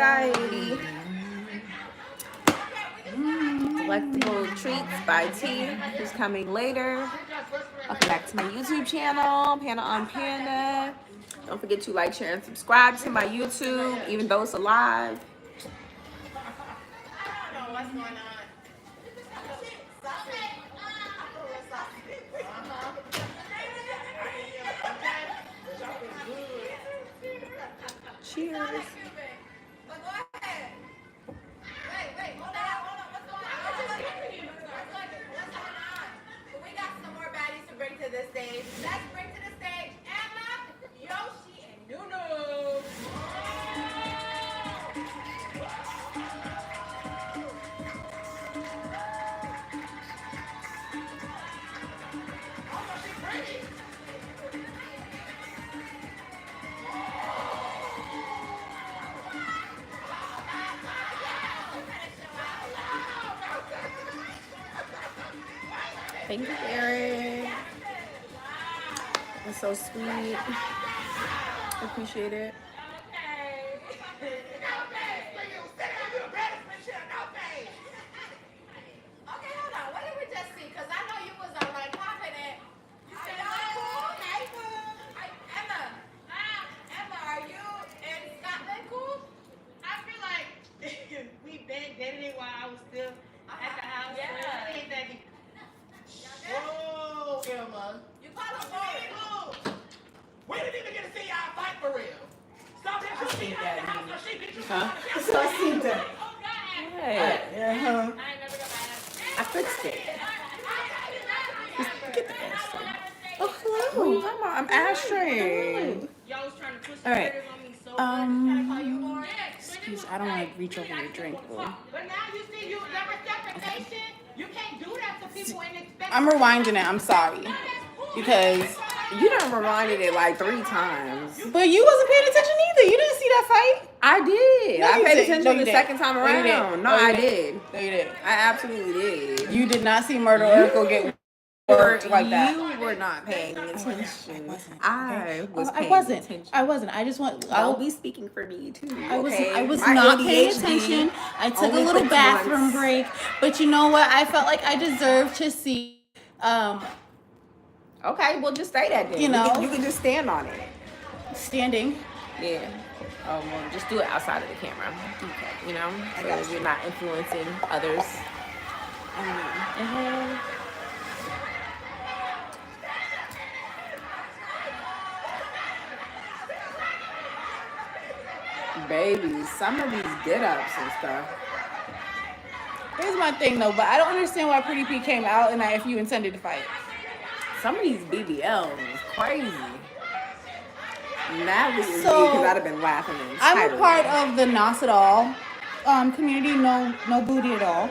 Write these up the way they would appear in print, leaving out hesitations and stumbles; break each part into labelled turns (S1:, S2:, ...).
S1: anxiety. Delectable treats by T, who's coming later. Welcome back to my YouTube channel, Panda on Panda. Don't forget to like, share, and subscribe to my YouTube, even though it's alive.
S2: What's going on?
S1: Cheers.
S2: To the stage. Let's bring to the stage Emma, Yoshi, and Nunu.
S1: Thank you, Eric. That's so sweet. I appreciate it.
S2: Okay, hold on. What did we just see? Because I know you was like confident. You said, oh, okay, cool. Emma, are you and Scotland cool?
S3: I feel like we been dating it while I was still at the house.
S2: Yeah.
S3: So it ain't that deep.
S4: Whoa, Emma.
S2: You call him cool.
S4: We didn't even get to see y'all fight for real. Stop that for shit at the house so she bitch you.
S1: So I seen that. Hey,
S3: I ain't never got my ass.
S1: I fixed it. Get the ass thing. Oh, hello. What are you talking about? I'm ashtraying.
S3: Y'all was trying to push
S1: All right.
S3: the on me so much.
S1: Excuse, I don't want to reach over your drink.
S2: But now you see your reciprocation. You can't do that to people and expect.
S1: I'm rewinding it. I'm sorry. Because you done rewinded it like 3 times.
S5: But you wasn't paying attention either. You didn't see that fight.
S1: I did.
S5: No,
S1: I
S5: you
S1: paid
S5: did.
S1: attention
S5: No, you
S1: the
S5: did.
S1: second time
S5: No, you
S1: around.
S5: did.
S1: No,
S5: No, you
S1: I
S5: did.
S1: did.
S5: No, you did.
S1: I absolutely did.
S5: You did not see Murder Oracle get worked like that.
S1: You were not paying attention. I was
S5: I
S1: paying
S5: wasn't.
S1: attention.
S5: I wasn't. I just want.
S1: I'll be speaking for me too.
S5: I was.
S1: Okay?
S5: I was
S1: My
S5: not paying
S1: ADHD
S5: attention. I took a
S1: only
S5: little
S1: took
S5: bathroom
S1: once.
S5: break, but you know what? I felt like I deserved to see.
S1: Okay, well just say that then.
S5: You know.
S1: You can just stand on it.
S5: Standing.
S1: Yeah. Oh well, just do it outside of the camera. Okay. You know, so that you're not influencing others. Baby, some of these get-ups and stuff.
S5: Here's my thing though, but I don't understand why Pretty P came out and if you intended to fight.
S1: Some of these BBLs is crazy. Madly is
S5: So,
S1: because I'd have been laughing.
S5: I'm a part of the Nos It All community, no booty at all.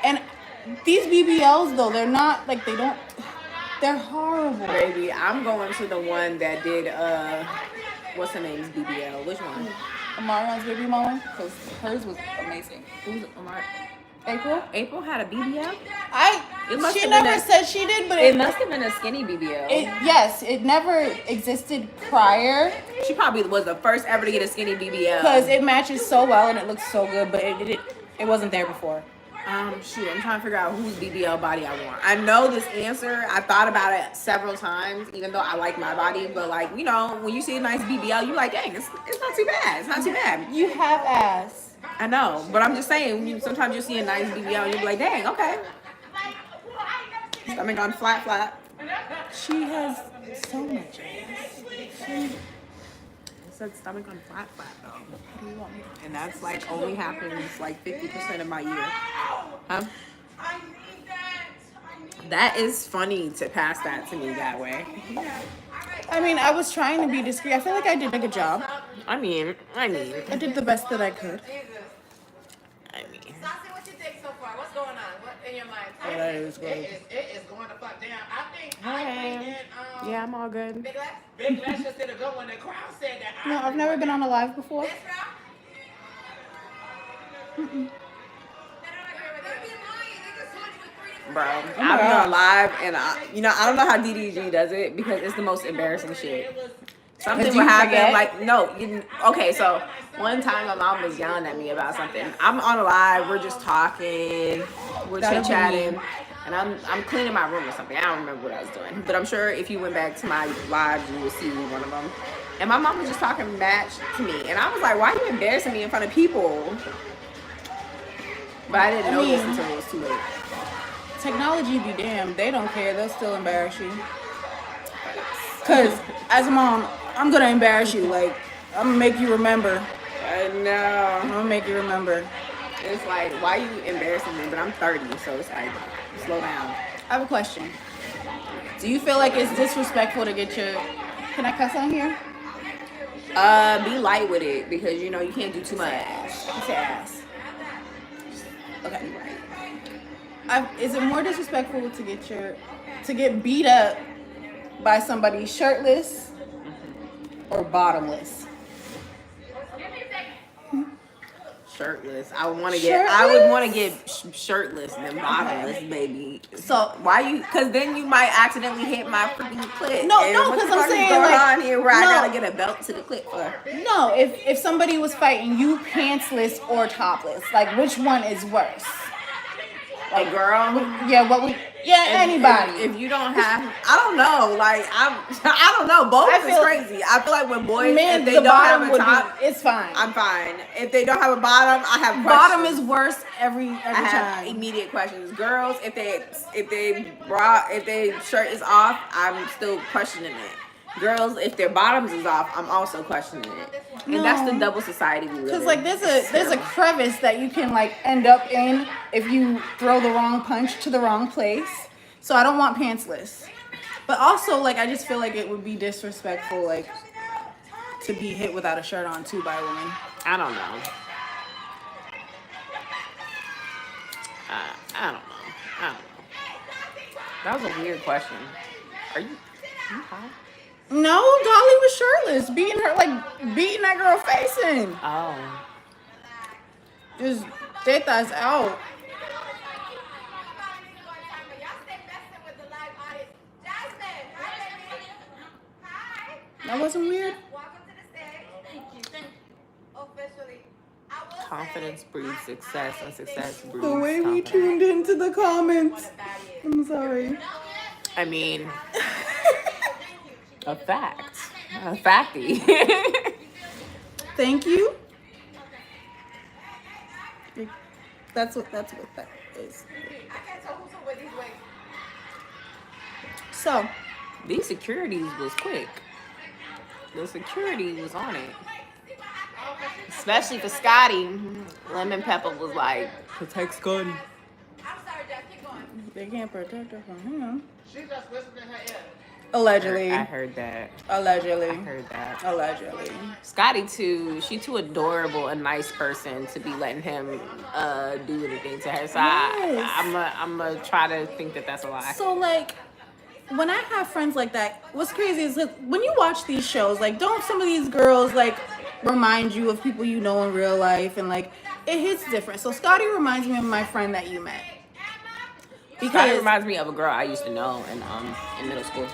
S5: And these BBLs though, they're not like they're horrible.
S1: Baby, I'm going to the one that did what's her name's BBL? Which one?
S5: Amarion's baby mama, because hers was amazing.
S1: Who's Amar?
S5: April?
S1: April had a BBL? It must
S5: She
S1: have
S5: never
S1: been
S5: said she did, but
S1: It must have been a skinny BBL.
S5: yes, it never existed prior
S1: She probably was the first ever to get a skinny BBL.
S5: because it matches so well and it looks so good, but it wasn't there before.
S1: Shoot, I'm trying to figure out whose BBL body I want. I know this answer. I thought about it several times, even though I like my body. But like, you know, when you see a nice BBL, you're like, dang, it's not too bad. It's not too bad.
S5: You have ass.
S1: I know, but I'm just saying. Sometimes you see a nice BBL, you're like, dang, okay. Stomach on flat.
S5: She has so much ass.
S1: I said stomach on flat though.
S5: What do you want me to
S1: And that's like only happens like 50% of my year. Huh?
S2: I need that.
S1: That is funny to pass that to me that way.
S5: I mean, I was trying to be discreet. I feel like I did a good job.
S1: I mean.
S5: I did the best that I could.
S2: Saucy, what you think so far? What's going on? What in your mind?
S4: It is going to fuck down. I think
S1: Yeah, I'm all good.
S2: Big Lex?
S4: Big Lex just did a good one. The crowd said that.
S5: No, I've never been on a live before.
S2: This round?
S1: Bro, I'm going live and I don't know how DDG does it because it's the most embarrassing shit. Something
S5: Did
S1: would
S5: you
S1: happen.
S5: forget?
S1: Like, no. Okay, so one time my mom was yelling at me about something. I'm on a live. We're just talking. We're
S5: That'll
S1: chit
S5: be
S1: chatting.
S5: me.
S1: And I'm cleaning my room or something. I don't remember what I was doing. But I'm sure if you went back to my lives, you would see one of them. And my mom was just talking match to me. And I was like, why are you embarrassing me in front of people? But I didn't know this until it was too late.
S5: Technology be damned. They don't care. They'll still embarrass you. Because as a mom, I'm going to embarrass you. Like, I'm going to make you remember.
S1: I know.
S5: I'm going to make you remember.
S1: It's like, why are you embarrassing me? But I'm 30, so it's like, slow down.
S5: I have a question. Do you feel like it's disrespectful to get your... Can I cuss on here?
S1: Be light with it because you know you can't do too much.
S5: It's ass. Okay. Is it more disrespectful to get beat up by somebody shirtless or bottomless?
S1: Shirtless. I would want to get shirtless than bottomless, baby.
S5: So
S1: why you? Because then you might accidentally hit my freaking clit.
S5: No,
S1: And
S5: no,
S1: what the
S5: 'cause I'm
S1: fuck is
S5: saying,
S1: going
S5: like,
S1: on here where I
S5: no.
S1: gotta get a belt to the clit for.
S5: no, if somebody was fighting you pantsless or topless, like which one is worse?
S1: Like, girl.
S5: Anybody.
S1: If you don't have, I don't know. Like I don't know. Both is crazy. I feel like when boys, if they don't have a top,
S5: it's fine.
S1: I'm fine. If they don't have a bottom, I have questions.
S5: Bottom is worse every
S1: I have
S5: time.
S1: immediate questions. Girls, if they shirt is off, I'm still questioning it. Girls, if their bottoms is off, I'm also questioning it. And that's the double society we live in.
S5: Because like there's a crevice that you can like end up in if you throw the wrong punch to the wrong place. So I don't want pantsless. But also like I just feel like it would be disrespectful like to be hit without a shirt on too by a woman.
S1: I don't know. I don't know. That was a weird question. Are you high?
S5: No, Dolly was shirtless, beating that girl face in.
S1: Oh.
S5: Just tetas out. That wasn't weird.
S1: Confidence breeds success, and success breeds
S5: The way we
S1: confidence.
S5: tuned into the comments. I'm sorry.
S1: I mean, a fact. A facty.
S5: Thank you. That's what that is. So,
S1: These securities was quick. The security was on it. Especially for Scotty. Lemon Pepper was like, protect Scotty.
S5: they can't protect her from him.
S4: She just whispered in her ear.
S5: Allegedly.
S1: I heard that.
S5: Allegedly.
S1: I heard that.
S5: Allegedly.
S1: Scotty too. She too adorable, a nice person to be letting him do anything to her. So
S5: Yes.
S1: I'm gonna try to think that that's a lie.
S5: So like, when I have friends like that, what's crazy is like, when you watch these shows, like, don't some of these girls like remind you of people you know in real life, and like it hits different. So Scotty reminds me of my friend that you met.
S1: Scotty
S5: Because
S1: reminds me of a girl I used to know in middle school.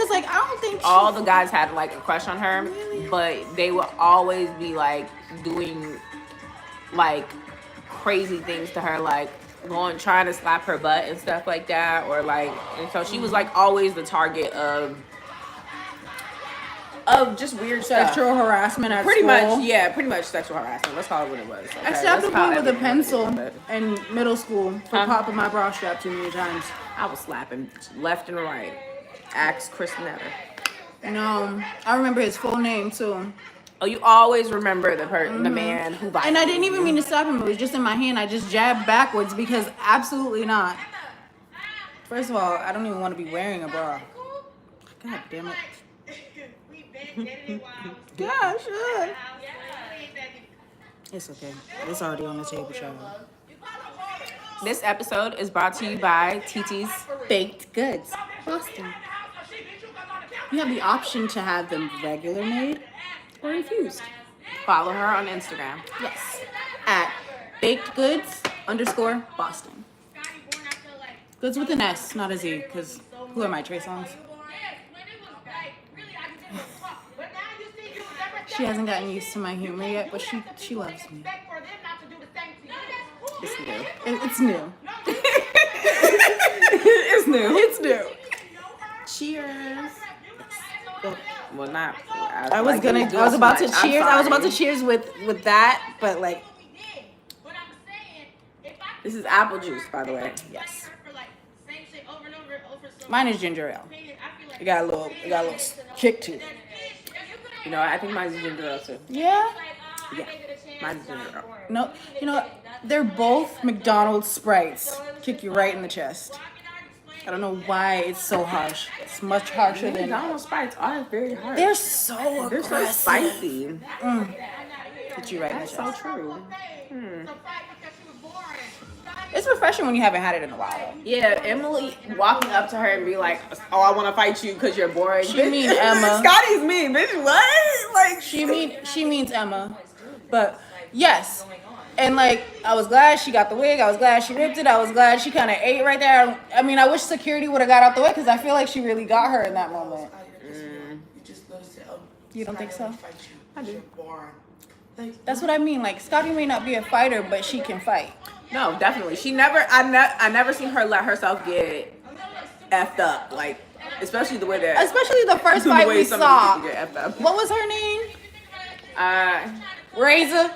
S5: like I don't think
S1: All the guys had like a crush on her, but they would always be like doing like crazy things to her, like trying to slap her butt and stuff like that, or like, and so she was like always the target of just weird
S5: sexual
S1: stuff.
S5: harassment at
S1: Pretty
S5: school.
S1: much, yeah, pretty much sexual harassment. Let's call it what it was. Okay?
S5: I stabbed a
S1: Let's call
S5: boy with a
S1: everything
S5: pencil
S1: what it is,
S5: in middle school for popping my bra strap too many times.
S1: but I was slapping left and right. Ask Chris Netter.
S5: No, I remember his full name too.
S1: Oh, you always remember the man who violated
S5: And I didn't even
S1: you.
S5: mean to slap him. It was just in my hand. I just jabbed backwards because absolutely not. First of all, I don't even want to be wearing a bra. God damn it.
S3: We been dating while I was
S5: Yeah, sure.
S3: out.
S5: It's okay. It's already on the table, child.
S1: This episode is brought to you by TT's
S5: Baked goods, Boston. You have the option to have them regular made or infused.
S1: Follow her on Instagram.
S5: Yes. At bakedgoods_Boston. Goods with an S, not a Z, because who am I, Trey Songz?
S3: When it was like, really, I just didn't want to talk. But now
S5: She hasn't gotten used to my humor yet, but she loves me.
S3: Expect for them not to do the same to you.
S1: It's new.
S5: It's new.
S1: It's new.
S5: It's new.
S1: Cheers. Well, not.
S5: I was about to cheers. I was about to cheers with that, but like,
S3: But I'm saying, if I
S1: This is apple juice, by the way.
S5: yes.
S3: for like same shit over and over some
S5: Mine is ginger ale.
S3: opinion, I feel like
S5: It got a little kick to it.
S1: You know, I think mine's ginger ale too.
S5: Yeah.
S1: Yeah, mine's ginger ale.
S5: No, you know what? They're both McDonald's Sprites. Kick you right in the chest. I don't know why it's so harsh. It's much harsher than.
S1: McDonald's Sprites are very hard.
S5: They're so
S1: They're so
S5: aggressive.
S1: spicy.
S5: Hit you right in the
S1: That's so
S5: chest.
S1: true.
S5: It's refreshing when you haven't had it in a while.
S1: Yeah, Emily walking up to her and be like, "Oh, I want to fight you because you're boring."
S5: She mean Emma.
S1: Scotty's mean, bitch. What? Like
S5: She means Emma, but yes. And like, I was glad she got the wig. I was glad she ripped it. I was glad she kind of ate right there. I mean, I wish security would have got out the way because I feel like she really got her in that moment. You don't think so?
S1: I do.
S5: That's what I mean. Like, Scotty may not be a fighter, but she can fight.
S1: No, definitely. She never. I never seen her let herself get effed up. Like, especially the way that.
S5: Especially the first
S1: the
S5: fight
S1: way
S5: we
S1: some of
S5: saw.
S1: these people get effed up.
S5: What was her name?
S1: Razor.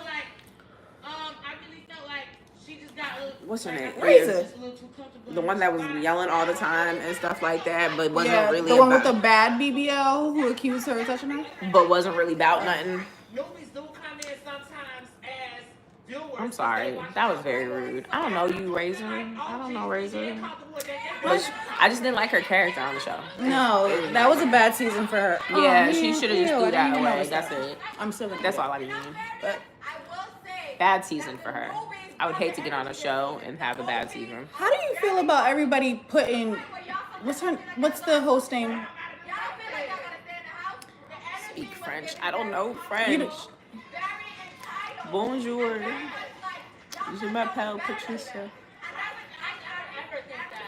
S3: I really felt like she just got a little,
S1: What's her name?
S5: Razor.
S3: just a little too comfortable.
S1: The one that was yelling all the time and stuff like that, but wasn't
S5: Yeah,
S1: really
S5: the one
S1: about,
S5: with the bad BBL who accused her of touching her.
S1: but wasn't really about nothing.
S3: Movies do come in sometimes as viewers.
S1: I'm sorry, that was very rude. I don't know you, Razor. I don't know Razor. But I just didn't like her character on the show.
S5: No, that was a bad season for her.
S1: Yeah,
S5: Oh,
S1: she
S5: man,
S1: should have just
S5: ew, I
S1: threw
S5: didn't
S1: that
S5: even
S1: away.
S5: notice
S1: That's
S5: that.
S1: it.
S5: I'm still gonna
S1: That's
S5: do it.
S1: all I mean.
S5: But
S2: I will say,
S1: Bad season for her. I would hate to get on a show and have a bad season.
S5: how do you feel about everybody putting what's the host name?
S2: y'all don't feel like y'all gotta stay in the house. The energy
S1: Speak
S2: was
S1: French.
S2: given
S1: I don't know
S5: You
S1: French.
S5: know-
S2: very entitled.
S1: Bonjour.
S2: Like, y'all
S1: Je m'appelle Patricia.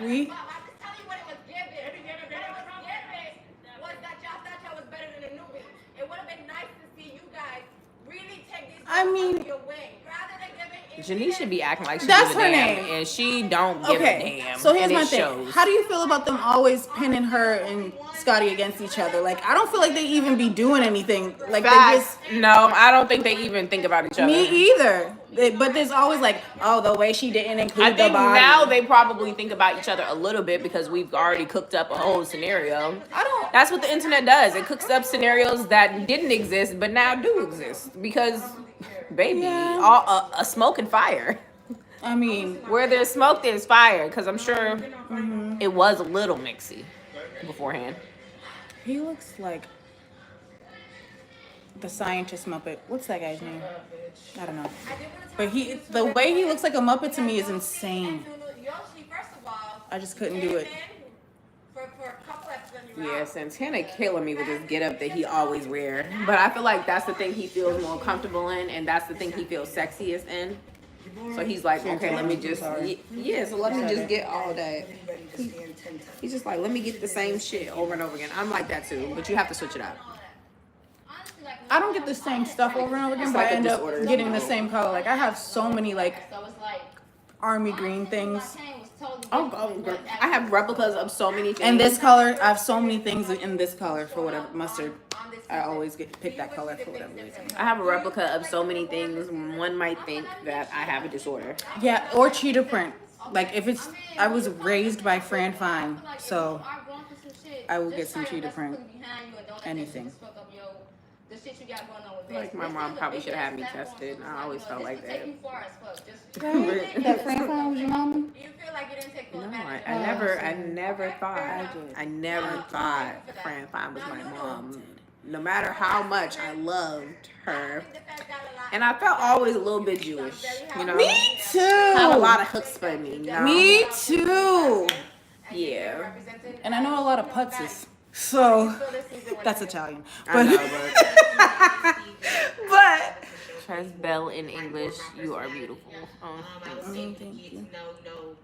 S5: We
S2: I'm just telling you what it was given. What it was given was that y'all thought y'all was better than the newbie. It would have been nice to see you guys really take these
S5: I mean-
S2: under your wing. Rather than giving
S1: Janice should be acting like she
S5: That's
S1: give a
S5: her
S1: damn,
S5: name.
S1: and she don't give a
S5: okay.
S1: damn.
S5: So here's
S1: and
S5: my
S1: it
S5: thing.
S1: shows.
S5: How do you feel about them always pinning her and Scotty against each other? Like, I don't feel like they even be doing anything. Like they just.
S1: Facts. No, I don't think they even think about each other.
S5: Me either. But there's always like, oh, the way she didn't include
S1: I think
S5: the body.
S1: now they probably think about each other a little bit because we've already cooked up a whole scenario.
S5: I don't.
S1: That's what the internet does. It cooks up scenarios that didn't exist but now do exist because, baby,
S5: Yeah.
S1: all a smoke and fire.
S5: I mean,
S1: Where there's smoke, there's fire. Because I'm sure it was a little mixy beforehand.
S5: he looks like the scientist Muppet. What's that guy's name? I don't know. But the way he looks like a Muppet to me is insane.
S2: Yoshi, first of all,
S5: I just couldn't do it.
S2: for a couple episodes in
S1: Yeah, Santana killing me with his get up that he always wear. But I feel like that's the thing he feels more comfortable in, and that's the thing he feels sexiest in. So he's like, okay, let me just, yeah, so let me just get all that. He's just like, let me get the same shit over and over again. I'm like that too, but you have to switch it up.
S5: I don't get the same stuff over and over again,
S1: It's
S5: but
S1: like
S5: I
S1: a
S5: end up
S1: disorder.
S5: getting the same color. Like I have so many like
S2: So it's like
S5: army green things.
S1: Oh, girl. I have replicas of so many things.
S5: And this color, I have so many things in this color for whatever mustard. I always pick that color for whatever reason.
S1: I have a replica of so many things. One might think that I have a disorder.
S5: Yeah, or cheetah print. Like if it's, I was raised by Fran Fine, so I will get some cheetah print. Anything.
S1: Like my mom probably should have had me tested. I always felt like that.
S5: That Fran Fine was your mama?
S2: You feel like you didn't take full
S1: No,
S2: advantage.
S1: I never thought Fran Fine was my mom. No matter how much I loved her, and I felt always a little bit Jewish, you know.
S5: Me too.
S1: I have a lot of hooks for me, you know.
S5: Me too.
S1: Yeah,
S5: And I know a lot of putzes, so that's Italian.
S1: I know, but
S5: But
S1: Tress Bell in English, you are beautiful. Oh,
S3: I think you get to know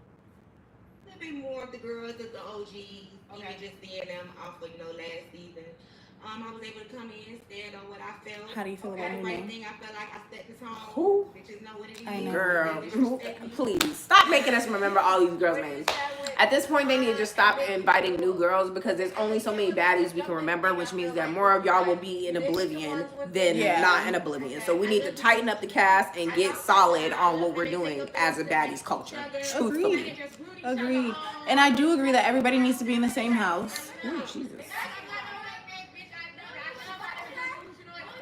S3: a bit more of the girls, the OGs, even just seeing them off of, last season. I was able to come in, stand on what I felt.
S5: How do you feel about
S3: the
S5: me,
S3: right
S5: man?
S3: thing. I felt like I set the tone.
S1: Who?
S3: Bitches know what it is.
S5: I know.
S1: Girl, please stop making us remember all these girls' names. At this point, they need to just stop inviting new girls because there's only so many baddies we can remember, which means that more of y'all will be in oblivion than not in oblivion. So we need to tighten up the cast and get solid on what we're doing as a baddies culture. Truthfully.
S5: Agreed. And I do agree that everybody needs to be in the same house.
S1: Ooh, Jesus.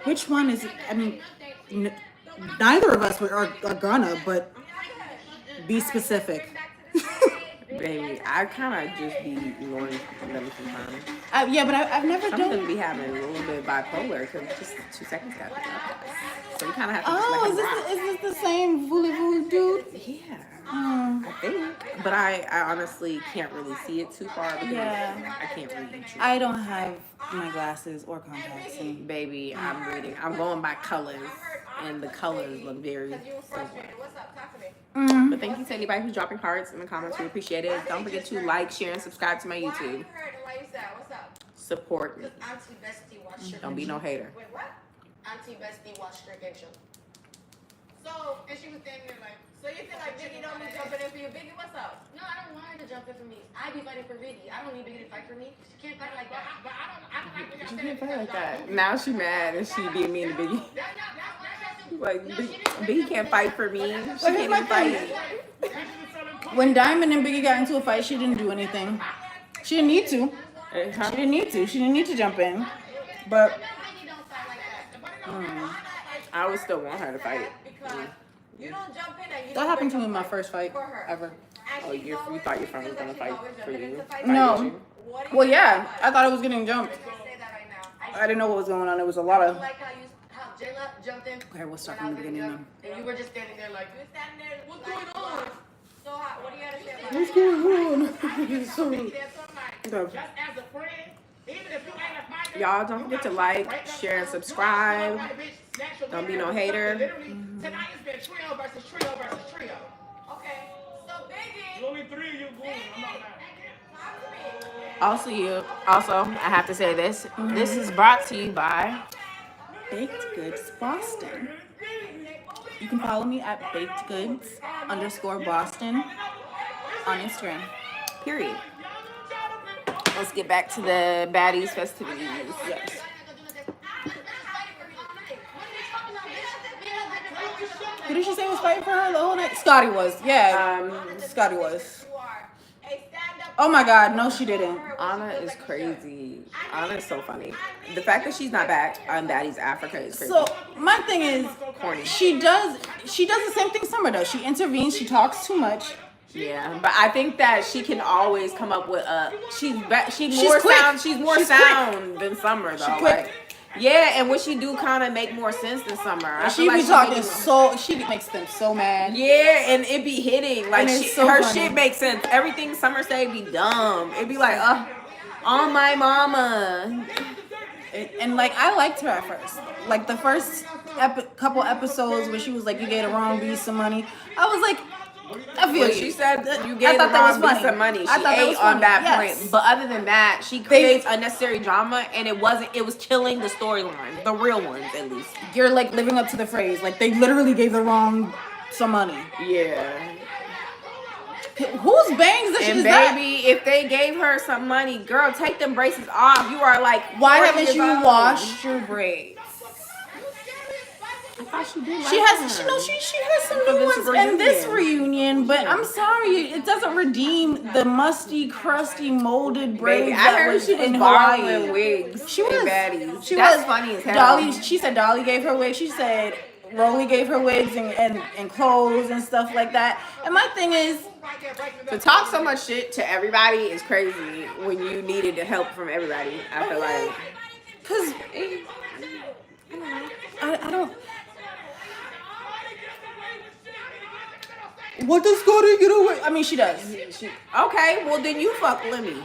S5: Which one is it? I mean, neither of us are gonna, but be specific.
S1: Baby, I kind of just be ignoring them sometimes.
S5: Yeah, but I've never
S1: I'm
S5: done.
S1: gonna be having a little bit of bipolar because just 2 seconds got to go. So you kind of have to just
S5: Oh,
S1: let
S5: is
S1: them rock.
S5: this the same voulez-vous dude?
S1: Yeah,
S5: Oh,
S1: I think. But I honestly can't really see it too far because
S5: Yeah.
S1: I can't read you.
S5: I don't have my glasses or contacts. And
S1: Baby, I'm reading. I'm going by colors, and the colors look very similar.
S2: What's up? Talk to me.
S1: But thank you to anybody who's dropping hearts in the comments. We appreciate it. Don't forget to like, share, and subscribe to my
S2: Why are you
S1: YouTube.
S2: hurt and why you sad? What's up?
S1: Support me.
S2: Auntie Bestie watched your
S1: Don't be no hater.
S2: Wait, what? Auntie Bestie watched your game show. So, and she was standing there like, so you feel like Biggie don't be jumping in for you? Biggie, what's up? No, I don't want her to jump in for me. I be fighting for Biggie. I don't need Biggie to fight for me. She can't fight like that. But I don't like when
S1: She can't fight like that. Now she mad and she being mean to Biggie. Like, Biggie can't fight for me. She can't even fight.
S5: when Diamond and Biggie got into a fight, she didn't do anything. She didn't need to. She didn't need to. She didn't need to jump in. But
S1: I would still want her to fight.
S2: Because you don't jump in and you
S5: that
S2: don't
S5: happened to
S2: break
S5: me in
S2: up
S5: my first fight
S2: for her.
S5: ever.
S2: And
S1: Oh,
S2: she's
S1: you
S2: always-
S1: thought your
S2: she
S1: friend was
S2: feels
S1: gonna
S2: like she's
S1: fight
S2: always
S1: for
S2: jumping
S1: you?
S2: into fights.
S5: No.
S2: What do you
S5: Well,
S2: think
S5: yeah,
S2: about
S5: I thought I was getting jumped.
S2: it? Say that right now.
S5: I didn't know what was going on. There was a lot of.
S2: Like how Jayla jumped in.
S5: Okay, we'll start
S2: when
S5: from
S2: I
S5: the
S2: was
S5: beginning
S2: And you were just standing there like, you're standing there. What's going on? So what do you have to say about
S5: What's
S2: that?
S5: going on?
S3: That's what I'm like. Just as a friend, even if you ain't a fighter,
S1: Y'all don't forget to like, share, and subscribe. Don't be no hater.
S3: Tonight it's been trio versus trio versus trio.
S2: Okay. So Biggie,
S3: Only three of you going. I'm not mad.
S2: talk to me.
S1: Also, I have to say this. This is brought to you by
S5: Baked Goods Boston. You can follow me at Baked Goods _Boston on Instagram.
S1: Period. Let's get back to the baddies festivities.
S5: Yes. Who did she say was fighting for her the whole night? Scotty was. Yeah. Scotty was.
S2: You are a stand-up.
S5: Oh my God, no, she didn't.
S1: Anna is crazy. Anna is so funny. The fact that she's not back on Baddies Africa is crazy.
S5: So my thing is,
S1: Corny.
S5: she does the same thing Summer does. She intervenes. She talks too much.
S1: Yeah, but I think that she can always come up with a. She's
S5: She's
S1: more
S5: quick.
S1: sound. She's more
S5: She's
S1: sound than Summer though.
S5: She's quick.
S1: Like, yeah, and what she do kind of make more sense than Summer. I
S5: She
S1: feel
S5: be
S1: like
S5: talking
S1: making-
S5: so. She makes them so mad.
S1: Yeah, and it be hitting. Like
S5: And it's
S1: she,
S5: so
S1: her
S5: funny.
S1: shit makes sense. Everything Summer say be dumb. It be like, on my mama.
S5: And like I liked her at first. Like the first couple episodes where she was like, "You gave the wrong beast some money." I was like, I feel
S1: Well,
S5: you.
S1: she said you
S5: I
S1: gave the
S5: thought that was
S1: wrong piece
S5: funny.
S1: of money. She
S5: I thought that
S1: ate
S5: was
S1: on
S5: funny.
S1: that
S5: Yes.
S1: point. But other than that, she creates unnecessary drama, and it was killing the storyline, the real ones at least.
S5: You're like living up to the phrase. Like they literally gave the wrong some money.
S1: Yeah.
S5: Whose bangs does she?
S1: And
S5: Is that?
S1: baby, if they gave her some money, girl, take them braces off. You are like,
S5: Why
S1: 40
S5: haven't
S1: years
S5: you
S1: old.
S5: washed your braids?
S1: I thought she did.
S5: She has, she has some
S1: For
S5: new
S1: this
S5: ones in this
S1: reunion.
S5: reunion, but I'm sorry, it doesn't redeem the musty, crusty, molded braids
S1: Baby, I
S5: that
S1: heard
S5: was
S1: she was
S5: in
S1: borrowing
S5: Hawaii.
S1: wigs.
S5: She
S1: in
S5: was.
S1: Baddies.
S5: She
S1: That's
S5: was
S1: funny as hell.
S5: Dolly. She said Dolly gave her wigs. She said Rolly gave her wigs and clothes and stuff like that. And my thing is,
S1: To talk so much shit to everybody is crazy when you needed the help from everybody. I feel like.
S5: cause I don't. What does Scotty get away? I mean, she does.
S1: Okay, well then you fuck Lemmy.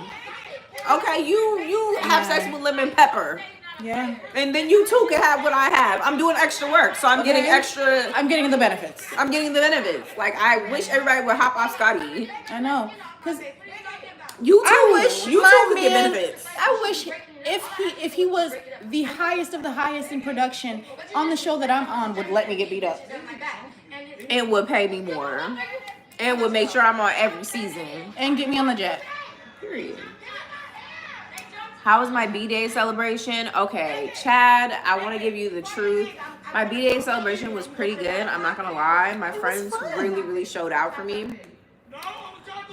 S1: Okay, you have sex with Lemon Pepper.
S5: Yeah.
S1: And then you too can have what I have. I'm doing extra work, so I'm getting
S5: Okay.
S1: extra.
S5: I'm getting the benefits.
S1: I'm getting the benefits. Like I wish everybody would hop off Scotty.
S5: I know. Cause
S1: You too.
S5: I wish
S1: you
S5: my
S1: too could get
S5: man.
S1: benefits.
S5: I wish if he was the highest of the highest in production on the show that I'm on, would let me get beat up.
S1: It would pay me more. It would make sure I'm on every season.
S5: And get me on the jet.
S1: Period. How was my B-Day celebration? Okay, Chad, I want to give you the truth. My B-Day celebration was pretty good. I'm not going to lie. My friends really, really showed out for me.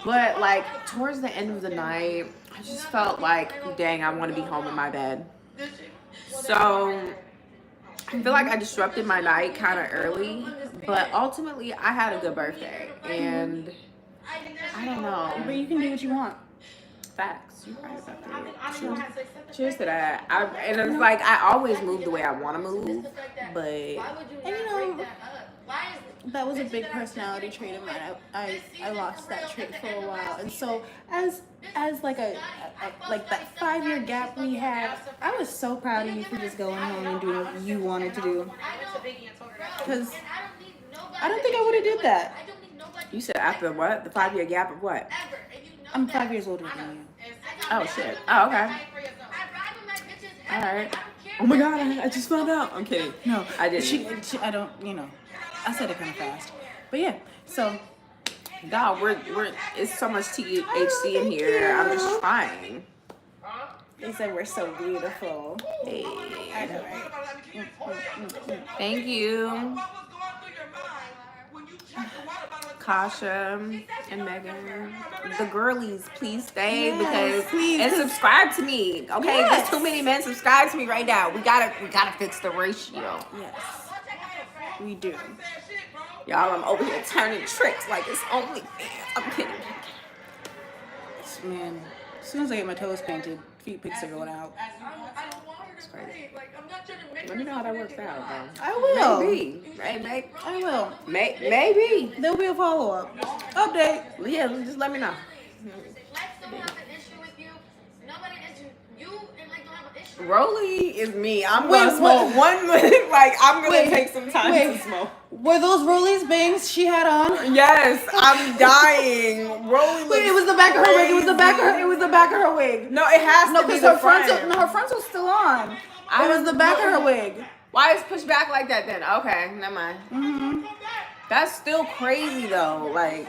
S1: But, like, towards the end of the night, I just felt like, dang, I want to be home in my bed. So, I feel like I disrupted my night kind of early. But ultimately, I had a good birthday. And I don't know.
S5: But you can do what you want.
S1: Facts. You're right about that. Cheers to that. And it's like I always move the way I want to move, but
S5: And you know, that was a big personality trait of mine. I lost that trait for a while, and so as like a like that 5-year gap we had, I was so proud of you for just going home and doing what you wanted to do. Because I don't think I would have did that.
S1: you said after what? The 5-year gap of what?
S5: I'm 5 years older than you.
S1: Oh shit. Oh okay. All right. Oh my god, I just found out. I'm kidding.
S5: No,
S1: I didn't.
S5: She I don't. You know, I said it kind of fast. But yeah. So.
S1: God, we're it's so much THC in here. I'm just trying.
S5: They said we're so beautiful.
S1: Hey.
S5: I know, right?
S1: Thank you, Kasha and Megan. The girlies, please stay because
S5: please.
S1: and subscribe to me. Okay,
S5: Yes.
S1: there's too many men subscribe to me right now. We gotta fix the ratio.
S5: Yes, we do.
S1: Y'all, I'm over here turning tricks like it's OnlyFans. I'm kidding.
S5: Man, as soon as I get my toes painted, feet pics are going out.
S1: It's crazy. Let me know how that works out, though.
S5: I will.
S1: Maybe. Maybe.
S5: I will.
S1: Maybe.
S5: There'll be a follow-up. Update.
S1: Yeah, just let me know. Rolly is me. I'm
S5: Wait,
S1: gonna smoke one. Like I'm gonna take some time
S5: wait.
S1: to smoke.
S5: Were those Rollies bangs she had on?
S1: Yes, I'm dying. Rolly looks
S5: Wait, it was the back of her wig. It was the back of her. It was the back of her wig.
S1: No, it has
S5: No,
S1: to be
S5: because
S1: the
S5: her front.
S1: front.
S5: No, her fronts was still on. It was the back of her wig.
S1: Why is pushed back like that then? Okay, never mind.
S5: Mhm.
S1: That's still crazy though. Like,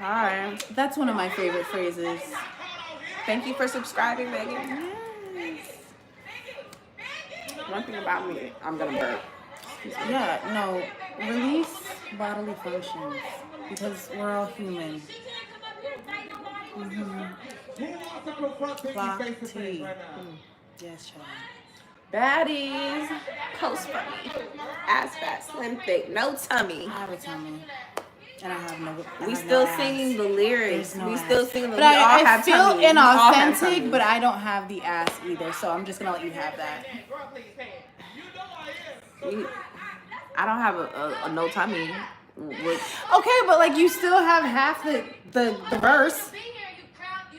S1: all right.
S5: That's one of my favorite phrases.
S1: Thank you for subscribing, Megan. One thing about me, I'm gonna burp.
S5: Yeah, no. Release bodily functions because we're all human. Clock T. Yes, child.
S1: Baddies, post for me. Ass fat, slim thick, no tummy.
S5: I have a tummy. And I have no. I
S1: We
S5: have
S1: still
S5: no ass.
S1: singing the lyrics.
S5: There's no
S1: we
S5: ass.
S1: still singing the
S5: But
S1: lyrics. We all
S5: I
S1: have
S5: feel
S1: tummies. We all have
S5: inauthentic,
S1: tummies.
S5: but I don't have the ass either, so I'm just gonna let you have that.
S1: I don't have a no tummy.
S5: Okay, but like you still have half the verse.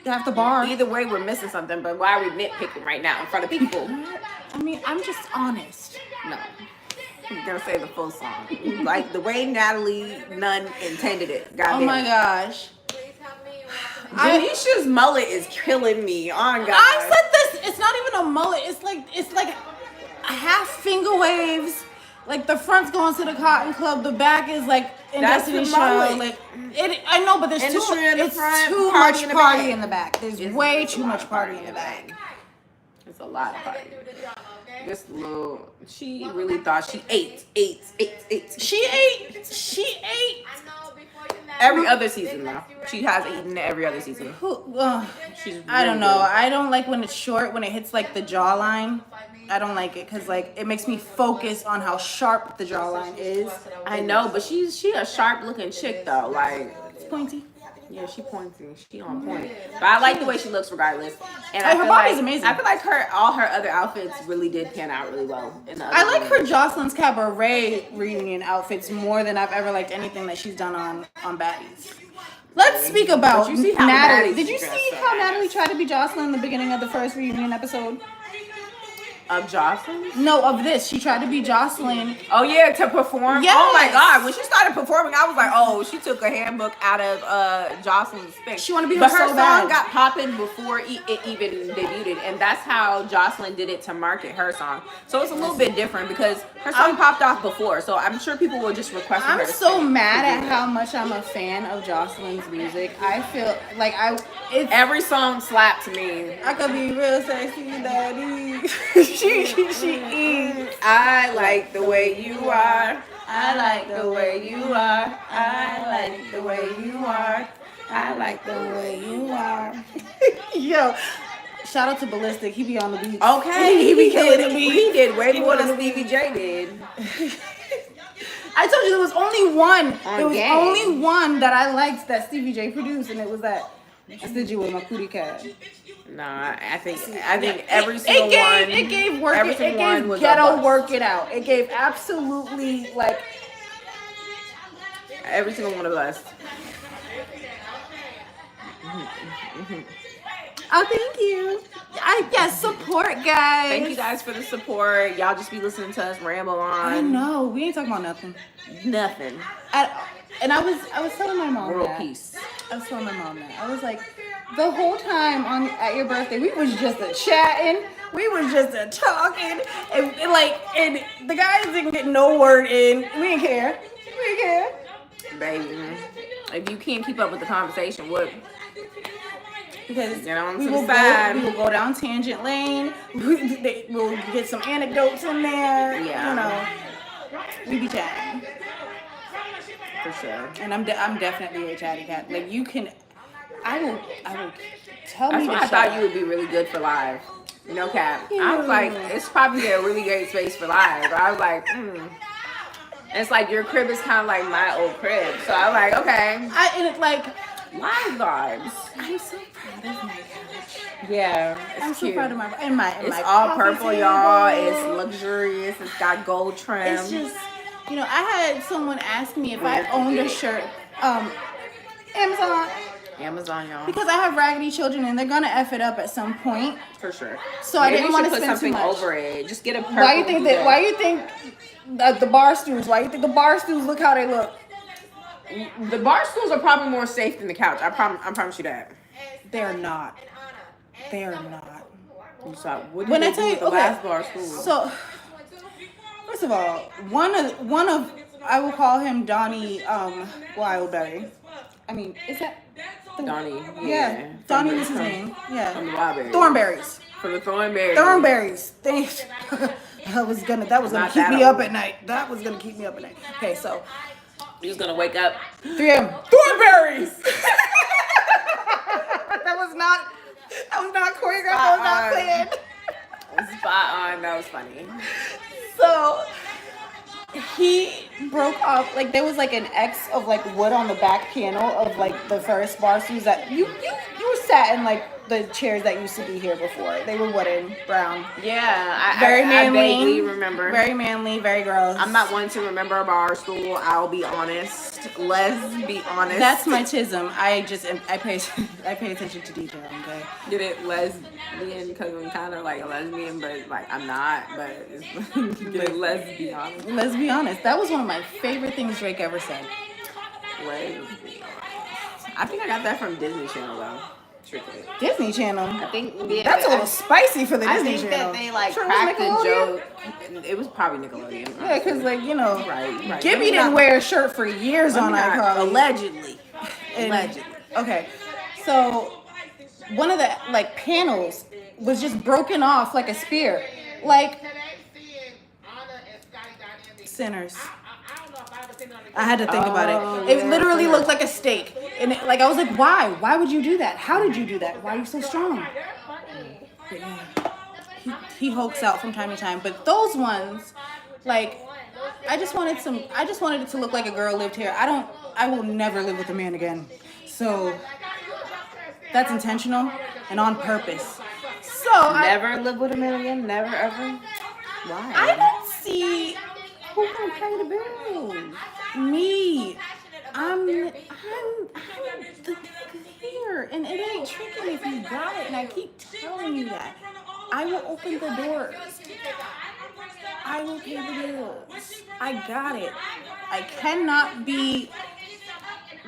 S5: Half the bar.
S1: Either way, we're missing something. But why are we nitpicking right now in front of people?
S5: I mean, I'm just honest.
S1: No. I'm gonna say the full song. Like the way Natalie Nunn intended it.
S5: Oh my gosh.
S1: Janisha's mullet is killing me. On God.
S5: I said this. It's not even a mullet. It's like half finger waves. Like the front's going to the Cotton Club. The back is like in
S1: That's
S5: Destiny's
S1: the mullet.
S5: Child. Like it. I know, but there's
S1: Industry
S5: too.
S1: in the
S5: It's
S1: front,
S5: too
S1: party
S5: much
S1: in the
S5: party
S1: back.
S5: in the back. There's
S1: It's
S5: way
S1: a
S5: too
S1: lot
S5: much
S1: of
S5: party in the back.
S1: It's a lot of party. This little, she really thought she ate.
S5: She ate.
S1: Every other season though. She has eaten every other season. She's
S5: I don't
S1: really
S5: know.
S1: good.
S5: I don't like when it's short, when it hits like the jawline. I don't like it because like it makes me focus on how sharp the jawline is.
S1: I know, but she a sharp looking chick though. Like,
S5: It's pointy.
S1: yeah, she pointy. She on point. But I like the way she looks regardless. And I
S5: Her
S1: feel
S5: body's
S1: like,
S5: amazing.
S1: I feel like all her other outfits really did pan out really well. In the
S5: I
S1: other
S5: like her
S1: ones.
S5: Joselyn's cabaret reunion outfits more than I've ever liked anything that she's done on Baddies. Let's speak about
S1: But you see how
S5: Natalie.
S1: Baddies
S5: Did you
S1: dressed
S5: see
S1: up.
S5: how Natalie tried to be Joselyn in the beginning of the first reunion episode?
S1: Of Jocelyn?
S5: No, of this. She tried to be Joselyn.
S1: Oh yeah, to perform.
S5: Yes.
S1: Oh my God! When she started performing, I was like, oh, she took a handbook out of Jocelyn's thing.
S5: She wanted to be
S1: but
S5: her
S1: her
S5: so
S1: song
S5: bad.
S1: got popping before it even debuted, and that's how Jocelyn did it to market her song. So it's a little bit different because her song popped off before. So I'm sure people were just requesting her
S5: I'm
S1: to
S5: so
S1: sing it.
S5: mad at how much I'm a fan of Jocelyn's music. I feel like
S1: Every song slapped me.
S5: I could be real sexy, daddy. she is.
S1: I like the way you are. I like the way you are. I like the way you are. I like the way you are.
S5: Yo, shout out to Ballistic. He be on the beat.
S1: Okay,
S5: he be killing the beat.
S1: He did way more than Stevie J did.
S5: I told you there was only one.
S1: On
S5: There was
S1: game.
S5: only one that I liked that Stevie J produced, and it was that I Did You With My Cootie Cat.
S1: Nah, I think every single one.
S5: It gave work.
S1: Every
S5: It
S1: single one
S5: gave
S1: was a
S5: ghetto
S1: bust.
S5: work it out. It gave absolutely like.
S1: Every single one of us.
S5: Oh, thank you. Yes, support, guys.
S1: Thank you guys for the support. Y'all just be listening to us ramble
S5: I
S1: on.
S5: know we ain't talking about nothing.
S1: Nothing.
S5: And I was telling my mom
S1: World
S5: that.
S1: peace.
S5: I was telling my mom that. I was like, the whole time at your birthday, we was just a chatting. We was just a talking, and the guys didn't get no word in. We didn't care. We didn't care.
S1: Baby, if you can't keep up with the conversation, what?
S5: Because
S1: Get on
S5: we
S1: to
S5: will
S1: the side.
S5: go down tangent lane. We'll get some anecdotes in there.
S1: Yeah.
S5: You know, we be chatting.
S1: For sure.
S5: And I'm definitely a chatty cat. Like you can, I will tell
S1: That's
S5: me.
S1: why
S5: to
S1: I thought
S5: shut
S1: you
S5: up.
S1: would be really good for live. No cap. I was like, it's probably a really great space for live. I was like, It's like your crib is kind of like my old crib. So I was like, okay.
S5: Live
S1: vibes.
S5: I'm so proud of my couch.
S1: Yeah. It's
S5: I'm
S1: cute.
S5: so proud of my
S1: It's all
S5: coffee
S1: purple,
S5: table.
S1: y'all. It's luxurious. It's got gold trim.
S5: It's just, I had someone ask me if I owned a shirt. Amazon,
S1: y'all.
S5: because I have raggedy children and they're gonna F it up at some point.
S1: For sure.
S5: So I didn't want to
S1: put
S5: spend too
S1: something
S5: much.
S1: over it. Just get a purple.
S5: Why you think the bar stools? Why you think the bar stools look how they look?
S1: The bar stools are probably more safe than the couch. I promise you that.
S5: They're not. They're not.
S1: What
S5: When
S1: did
S5: I
S1: they
S5: tell
S1: do
S5: you,
S1: with the last bar stool?
S5: So first of all, one of I will call him Donnie Wildberry. I mean, is that
S1: Donnie.
S5: Yeah, Donnie was his name. Yeah.
S1: From the Wildberries.
S5: Thornberries.
S1: From the Thornberries.
S5: Thornberries. Thanks. That was gonna
S1: Not
S5: keep
S1: that
S5: me up
S1: old.
S5: at night. That was gonna keep me up at night. Okay, so
S1: He was gonna wake up.
S5: 3 a.m. Thornberries. That was not choreographed. That was not planned.
S1: Spot on. That was funny.
S5: So he broke off, there was an X of wood on the back panel of the first bar stools that you were sat in the chairs that used to be here before. They were wooden, brown.
S1: Yeah,
S5: Very
S1: I
S5: manly.
S1: vaguely remember.
S5: Very manly, very gross.
S1: I'm not one to remember a bar stool. I'll be honest. Let's be honest.
S5: That's my chism. I pay attention to detail. Okay.
S1: Get it lesbian because I'm kind of like a lesbian, but I'm not. But get it lesbian.
S5: Let's be honest. That was one of my favorite things Drake ever said.
S1: Lesbian. I think I got that from Disney Channel though. Strictly.
S5: Disney Channel.
S1: I think
S5: That's a little spicy for the
S1: I
S5: Disney
S1: think
S5: Channel.
S1: that they
S5: Sure it was
S1: cracked the
S5: Nickelodeon?
S1: joke. It was probably Nickelodeon.
S5: Yeah, because
S1: Right.
S5: Gibby didn't wear a shirt for years on iCarly.
S1: Allegedly.
S5: And-
S1: Allegedly.
S5: Okay, so one of the panels was just broken off like a spear, sinners. I had to think about it. It literally looked like a steak, and I was like, why? Why would you do that? How did you do that? Why are you so strong? But yeah, he hulks out from time to time, but those ones, I just wanted it to look like a girl lived here. I will never live with a man again. So that's intentional and on purpose. So
S1: Never live with a man again? Never ever? Why?
S5: I don't see who can pay the bills. Me. I'm the nigga here, and it ain't tricking if you got it. And I keep telling you that. I will open the doors. I will pay the bills. I got it. I cannot be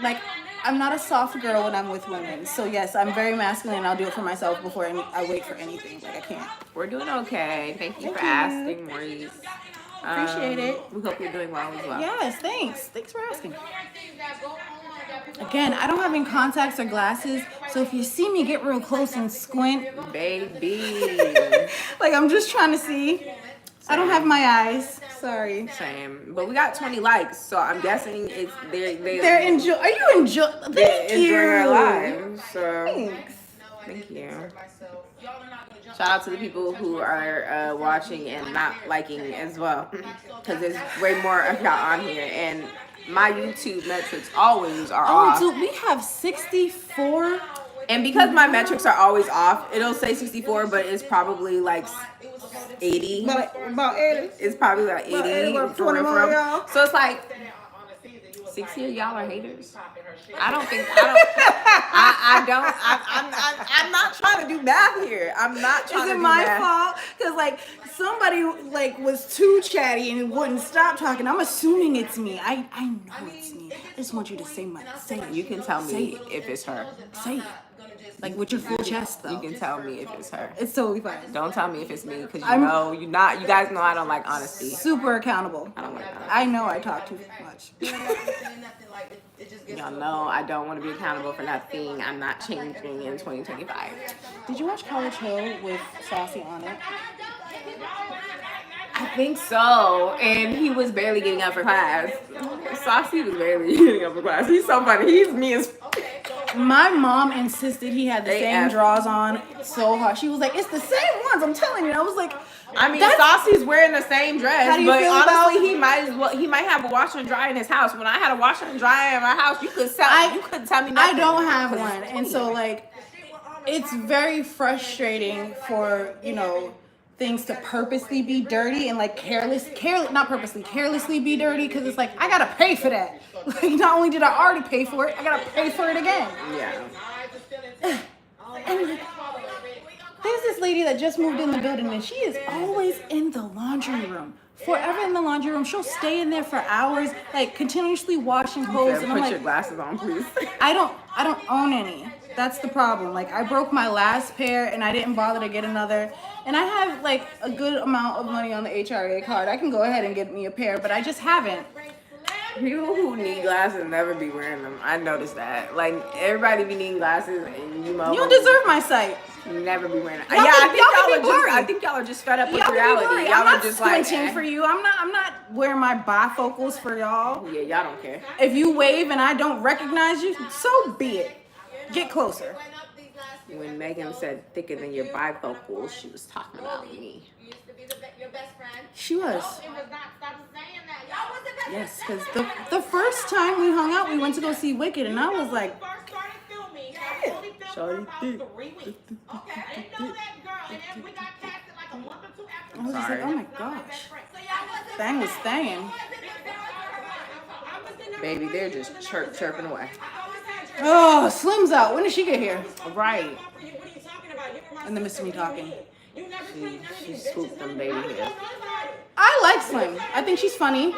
S5: like, I'm not a soft girl when I'm with women. So yes, I'm very masculine. I'll do it for myself before I wait for anything. Like I can't.
S1: We're doing okay. Thank you
S5: Thank
S1: for
S5: you.
S1: asking, Maurice.
S5: Appreciate it.
S1: We hope you're doing well as well.
S5: Yes, thanks. Thanks for asking. Again, I don't have any contacts or glasses, so if you see me get real close and squint,
S1: Baby.
S5: like I'm just trying to see. I don't have my eyes. Sorry.
S1: Same. But we got 20 likes, so I'm guessing it's
S5: They're enjoy. Are you enjoy?
S1: they're
S5: Thank you.
S1: enjoying our lives. So
S5: Thanks.
S1: thank you. Shout out to the people who are watching and not liking as well, because there's way more of y'all on here, and my YouTube metrics always are
S5: Oh,
S1: off.
S5: dude, we have 64.
S1: And because my metrics are always off, it'll say 64, but it's probably like 80.
S5: About 80.
S1: It's probably like 80.
S5: about
S1: for
S5: 20
S1: real,
S5: more,
S1: for real.
S5: y'all.
S1: So it's like 60 of y'all are haters. I'm not trying to do math here. I'm not trying
S5: Is
S1: to
S5: it
S1: do
S5: my
S1: math.
S5: fault? Because like somebody like was too chatty and wouldn't stop talking. I'm assuming it's me. I know it's me. I just want you to say it.
S1: You can tell me if it's her.
S5: Say it. Like with your full chest though.
S1: You can tell me if it's her.
S5: It's totally fine.
S1: Don't tell me if it's me, because
S5: I'm-
S1: you guys know I don't like honesty.
S5: Super accountable.
S1: I don't like honesty.
S5: I know I talk too much.
S1: Y'all know I don't want to be accountable for nothing. I'm not changing in 2025.
S5: Did you watch College Hill with Saucy on it?
S1: I think so. And he was barely getting up for class. Saucy was barely getting up for class. He's so funny. He's me as
S5: My mom insisted he had the
S1: They
S5: same
S1: asked-
S5: draws on so hard. She was like, "It's the same ones. I'm telling you." I was like,
S1: I mean,
S5: That's-
S1: Saucy's wearing the same dress,
S5: How do you
S1: but
S5: feel
S1: honestly,
S5: about-
S1: he might have a washer and dryer in his house. When I had a washer and dryer in my house, you couldn't tell me
S5: I
S1: nothing.
S5: don't have
S1: 'Cause
S5: one,
S1: it's
S5: and so like, it's very frustrating for things to purposely be dirty and like carelessly be dirty, because it's like I gotta pay for that. Like not only did I already pay for it, I gotta pay for it again.
S1: Yeah.
S5: And like, there's this lady that just moved in the building, and she is always in the laundry room. Forever in the laundry room. She'll stay in there for hours, like continuously washing clothes. And I'm
S1: Put your
S5: like,
S1: glasses on, please.
S5: I don't own any. That's the problem. Like I broke my last pair and I didn't bother to get another. And I have like a good amount of money on the HRA card. I can go ahead and get me a pair, but I just haven't.
S1: People who need glasses never be wearing them. I noticed that. Like everybody be needing glasses, and you
S5: You don't deserve my sight.
S1: never be wearing it.
S5: Y'all
S1: Yeah,
S5: can- y'all can be
S1: I
S5: blurry.
S1: think y'all are just fed up with
S5: Y'all
S1: reality.
S5: be blurry.
S1: Y'all
S5: I'm
S1: are
S5: not
S1: just like,
S5: squinting for you. I'm not wearing my bifocals for y'all.
S1: yeah, y'all don't care.
S5: If you wave and I don't recognize you, so be it. Get closer.
S1: When Megan said thicker than your bifocals, she was talking about me.
S2: You used to be your best friend.
S5: She was.
S2: It was not. Stop saying that. Y'all was the best
S5: Yes,
S2: friend.
S5: because the first time we hung out, we went to go see Wicked, and I was like,
S3: First started filming. I only filmed
S1: Shorty
S3: for
S1: thick.
S3: about 3 weeks. Okay, I didn't know that girl, and then we got casted like a month or two after.
S5: I was just like, oh my gosh, thing was thing.
S1: Baby, they're just chirping away.
S5: Oh, Slim's out. When did she get here?
S1: Right.
S3: What are you talking about? You're my
S5: And then Mr. Me talking.
S3: You never played none of
S1: She
S3: these
S1: swooped them baby here.
S5: I like Slim. I think she's funny.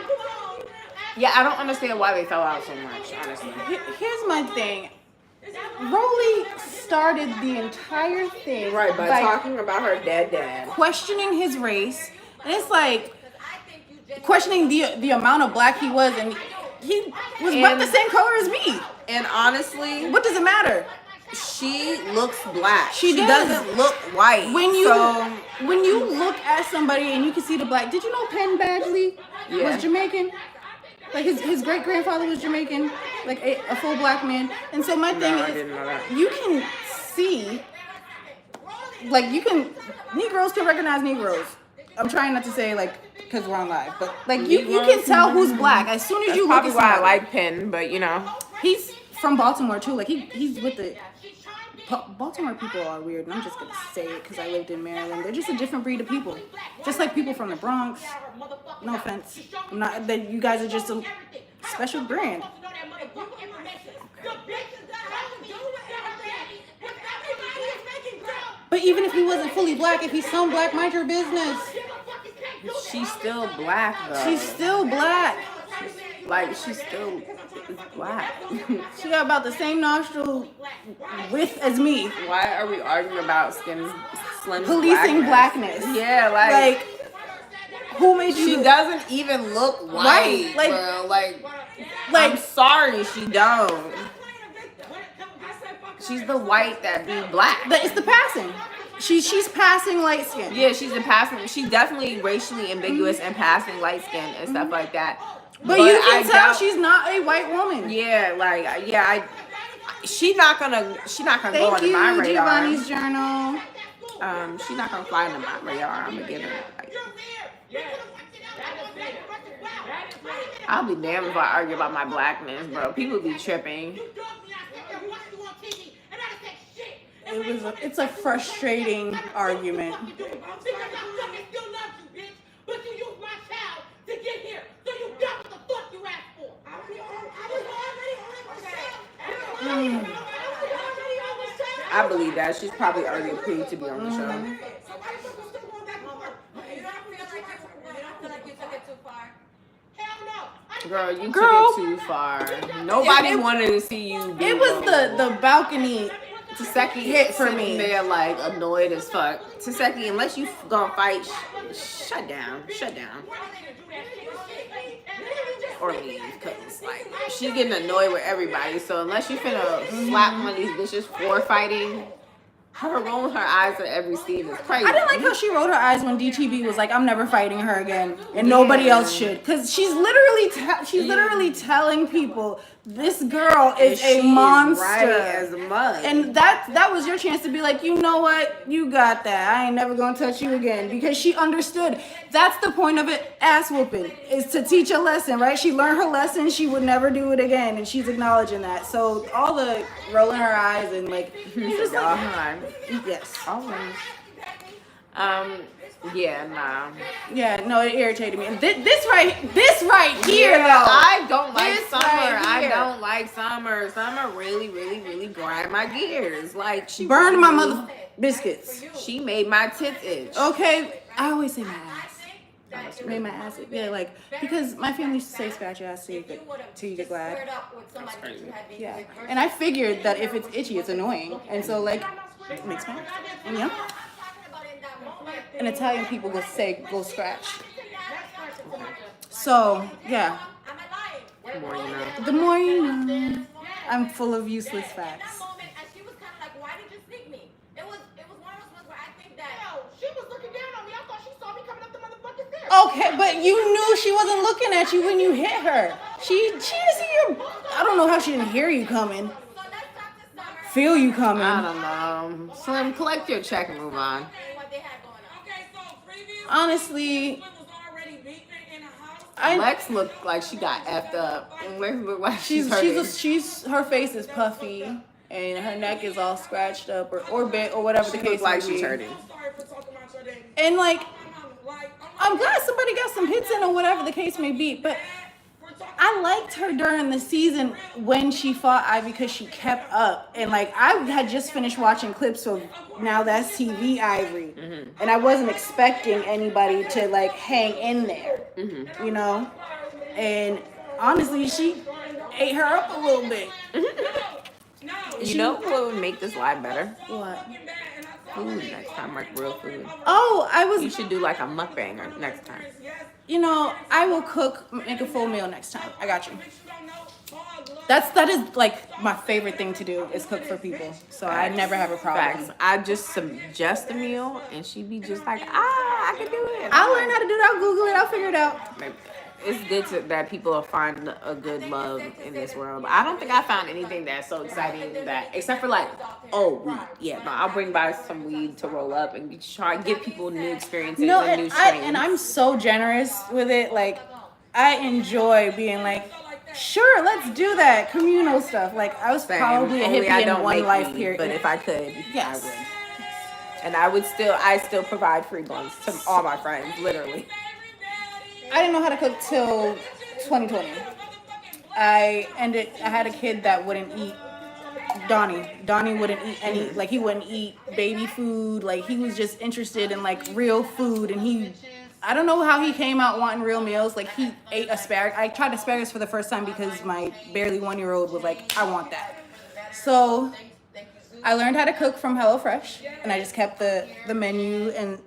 S1: Yeah, I don't understand why they fell out so much, honestly.
S5: Here's my thing. Rolly started the entire thing
S1: Right, by talking about her dead dad.
S5: questioning his race, and it's like questioning the amount of black he was, and he was about the same color as me.
S1: And honestly,
S5: What does it matter?
S1: she looks black.
S5: She does.
S1: doesn't look white.
S5: When you
S1: so,
S5: when you look at somebody and you can see the black, did you know Penn Badgley
S1: Yeah.
S5: was Jamaican? Like his great grandfather was Jamaican, like a full black man. And so my thing
S1: I
S5: is,
S1: didn't know that.
S5: you can see, like Negroes can recognize Negroes. I'm trying not to say like because we're on live, but like you can tell who's black as soon as
S1: That's
S5: you look
S1: probably
S5: at
S1: why I
S5: somebody.
S1: like Penn, but you know.
S5: He's from Baltimore too. Like he's with the Baltimore people are weird, and I'm just gonna say it because I lived in Maryland. They're just a different breed of people, just like people from the Bronx. No offense, I'm not. That you guys are just a special brand. But even if he wasn't fully black, if he's some black, mind your business.
S1: She's still black though.
S5: She's still black.
S1: Like she's still black.
S5: She got about the same nostril width as me.
S1: Why are we arguing about slim
S5: Policing blackness.
S1: Yeah, like
S5: who made you?
S1: she doesn't even look white,
S5: Right,
S1: bro. Like I'm sorry, she don't. She's the white that be black.
S5: It's the passing. She's passing light skin.
S1: Yeah, she's a passing. She's definitely racially ambiguous and passing light skin and stuff like that.
S5: But you can
S1: I
S5: tell
S1: doubt-
S5: she's not a white woman.
S1: Yeah, like she's not gonna go
S5: Thank
S1: into
S5: you,
S1: my radar.
S5: Giovanni's journal.
S1: She's not gonna fly into my radar. I'm gonna give her. I'll be damned if I argue about my blackness, bro. People be tripping.
S5: It's a frustrating argument.
S1: I believe that. She's probably already paid to be on the show. Girl, you took it too far. Nobody wanted to see you.
S5: It was the balcony
S1: Taseki
S5: hit for me.
S1: They're like annoyed as fuck. Taseki, unless you gonna fight, shut down. Or leave, cause like she's getting annoyed with everybody. So unless you finna slap one of these bitches for fighting, her rolling her eyes at every scene is crazy.
S5: I didn't like how she rolled her eyes when DTB was like, "I'm never fighting her again," and nobody else should, cause she's literally telling people this girl is a monster.
S1: Right as mud.
S5: And that was your chance to be like, you know what? You got that. I ain't never gonna touch you again. Because she understood. That's the point of it, ass whooping, is to teach a lesson, right? She learned her lesson. She would never do it again. And she's acknowledging that. So all the rolling her eyes and like, you just like, yes.
S1: Always. Yeah, nah.
S5: Yeah, no, it irritated me. And this right here, though.
S1: I don't like
S5: This
S1: summer.
S5: right
S1: I
S5: here.
S1: don't like summer. Summer really grind my gears. Like she
S5: Burned my
S1: really-
S5: mother biscuits.
S1: She made my tits itch.
S5: Okay, I always say my ass. Made my ass itch. Yeah, like, because my family used to say scratch your ass till you get glad. Yeah, and I figured that if it's itchy, it's annoying. And so, like, it makes my ass itch. And, yeah. And Italian people will say, go scratch. So, yeah.
S1: The more you know.
S5: The more you know. I'm full of useless facts.
S2: She was kind of like, why did you sneak me? It was one of those ones where I think that.
S3: She was looking down on me. I thought she saw me coming up the motherfucking stairs.
S5: Okay, but you knew she wasn't looking at you when you hit her. She didn't see your. I don't know how she didn't hear you coming.
S2: So let's talk this summer.
S5: Feel you coming.
S1: I don't know. Slim, collect your check and move on.
S2: What they had going on.
S3: Okay, so previously,
S5: Honestly,
S3: was already beefing in a house.
S1: Lex looked like she got effed up. Lex looked like she's
S5: her face is puffy and her neck is all scratched up or bit or whatever
S1: She
S5: the case
S1: looks like
S5: may be.
S1: she's hurting.
S3: I'm sorry for talking about your day.
S5: And like,
S3: Like,
S5: I'm glad somebody got some hits in or whatever the case may be, but I liked her during the season when she fought Ivy because she kept up. And like, I had just finished watching clips of Now That's TV Ivory. And I wasn't expecting anybody to like hang in there, you know? And honestly, she ate her up a little bit.
S1: You know what would make this live better?
S5: What?
S1: Food next time, like real food.
S5: Oh,
S1: You should do like a mukbanger next time.
S5: you know, I will make a full meal next time. I got you. That is like my favorite thing to do is cook for people. So I never have a problem.
S1: Facts. I just suggest a meal and she'd be just like, I can do it.
S5: I'll learn how to do it. I'll Google it. I'll figure it out.
S1: It's good that people are finding a good love in this world. I don't think I found anything that's so exciting except for like, weed. Yeah, no, I'll bring by some weed to roll up and try to give people new experiences and new strains.
S5: And I'm so generous with it. Like, I enjoy being like, sure, let's do that communal stuff. Like, I was probably a
S1: Only I
S5: hippie
S1: don't
S5: in one
S1: make
S5: life
S1: weed,
S5: period.
S1: but if I could,
S5: Yes.
S1: I would. And I still provide free blunts to all my friends, literally.
S5: I didn't know how to cook till 2020. I had a kid that wouldn't eat Donnie. Donnie wouldn't eat he wouldn't eat baby food. Like, he was just interested in like real food, and he I don't know how he came out wanting real meals. Like, he ate asparagus. I tried asparagus for the first time because my barely 1-year-old was like, I want that. So I learned how to cook from HelloFresh, and I just kept the menu and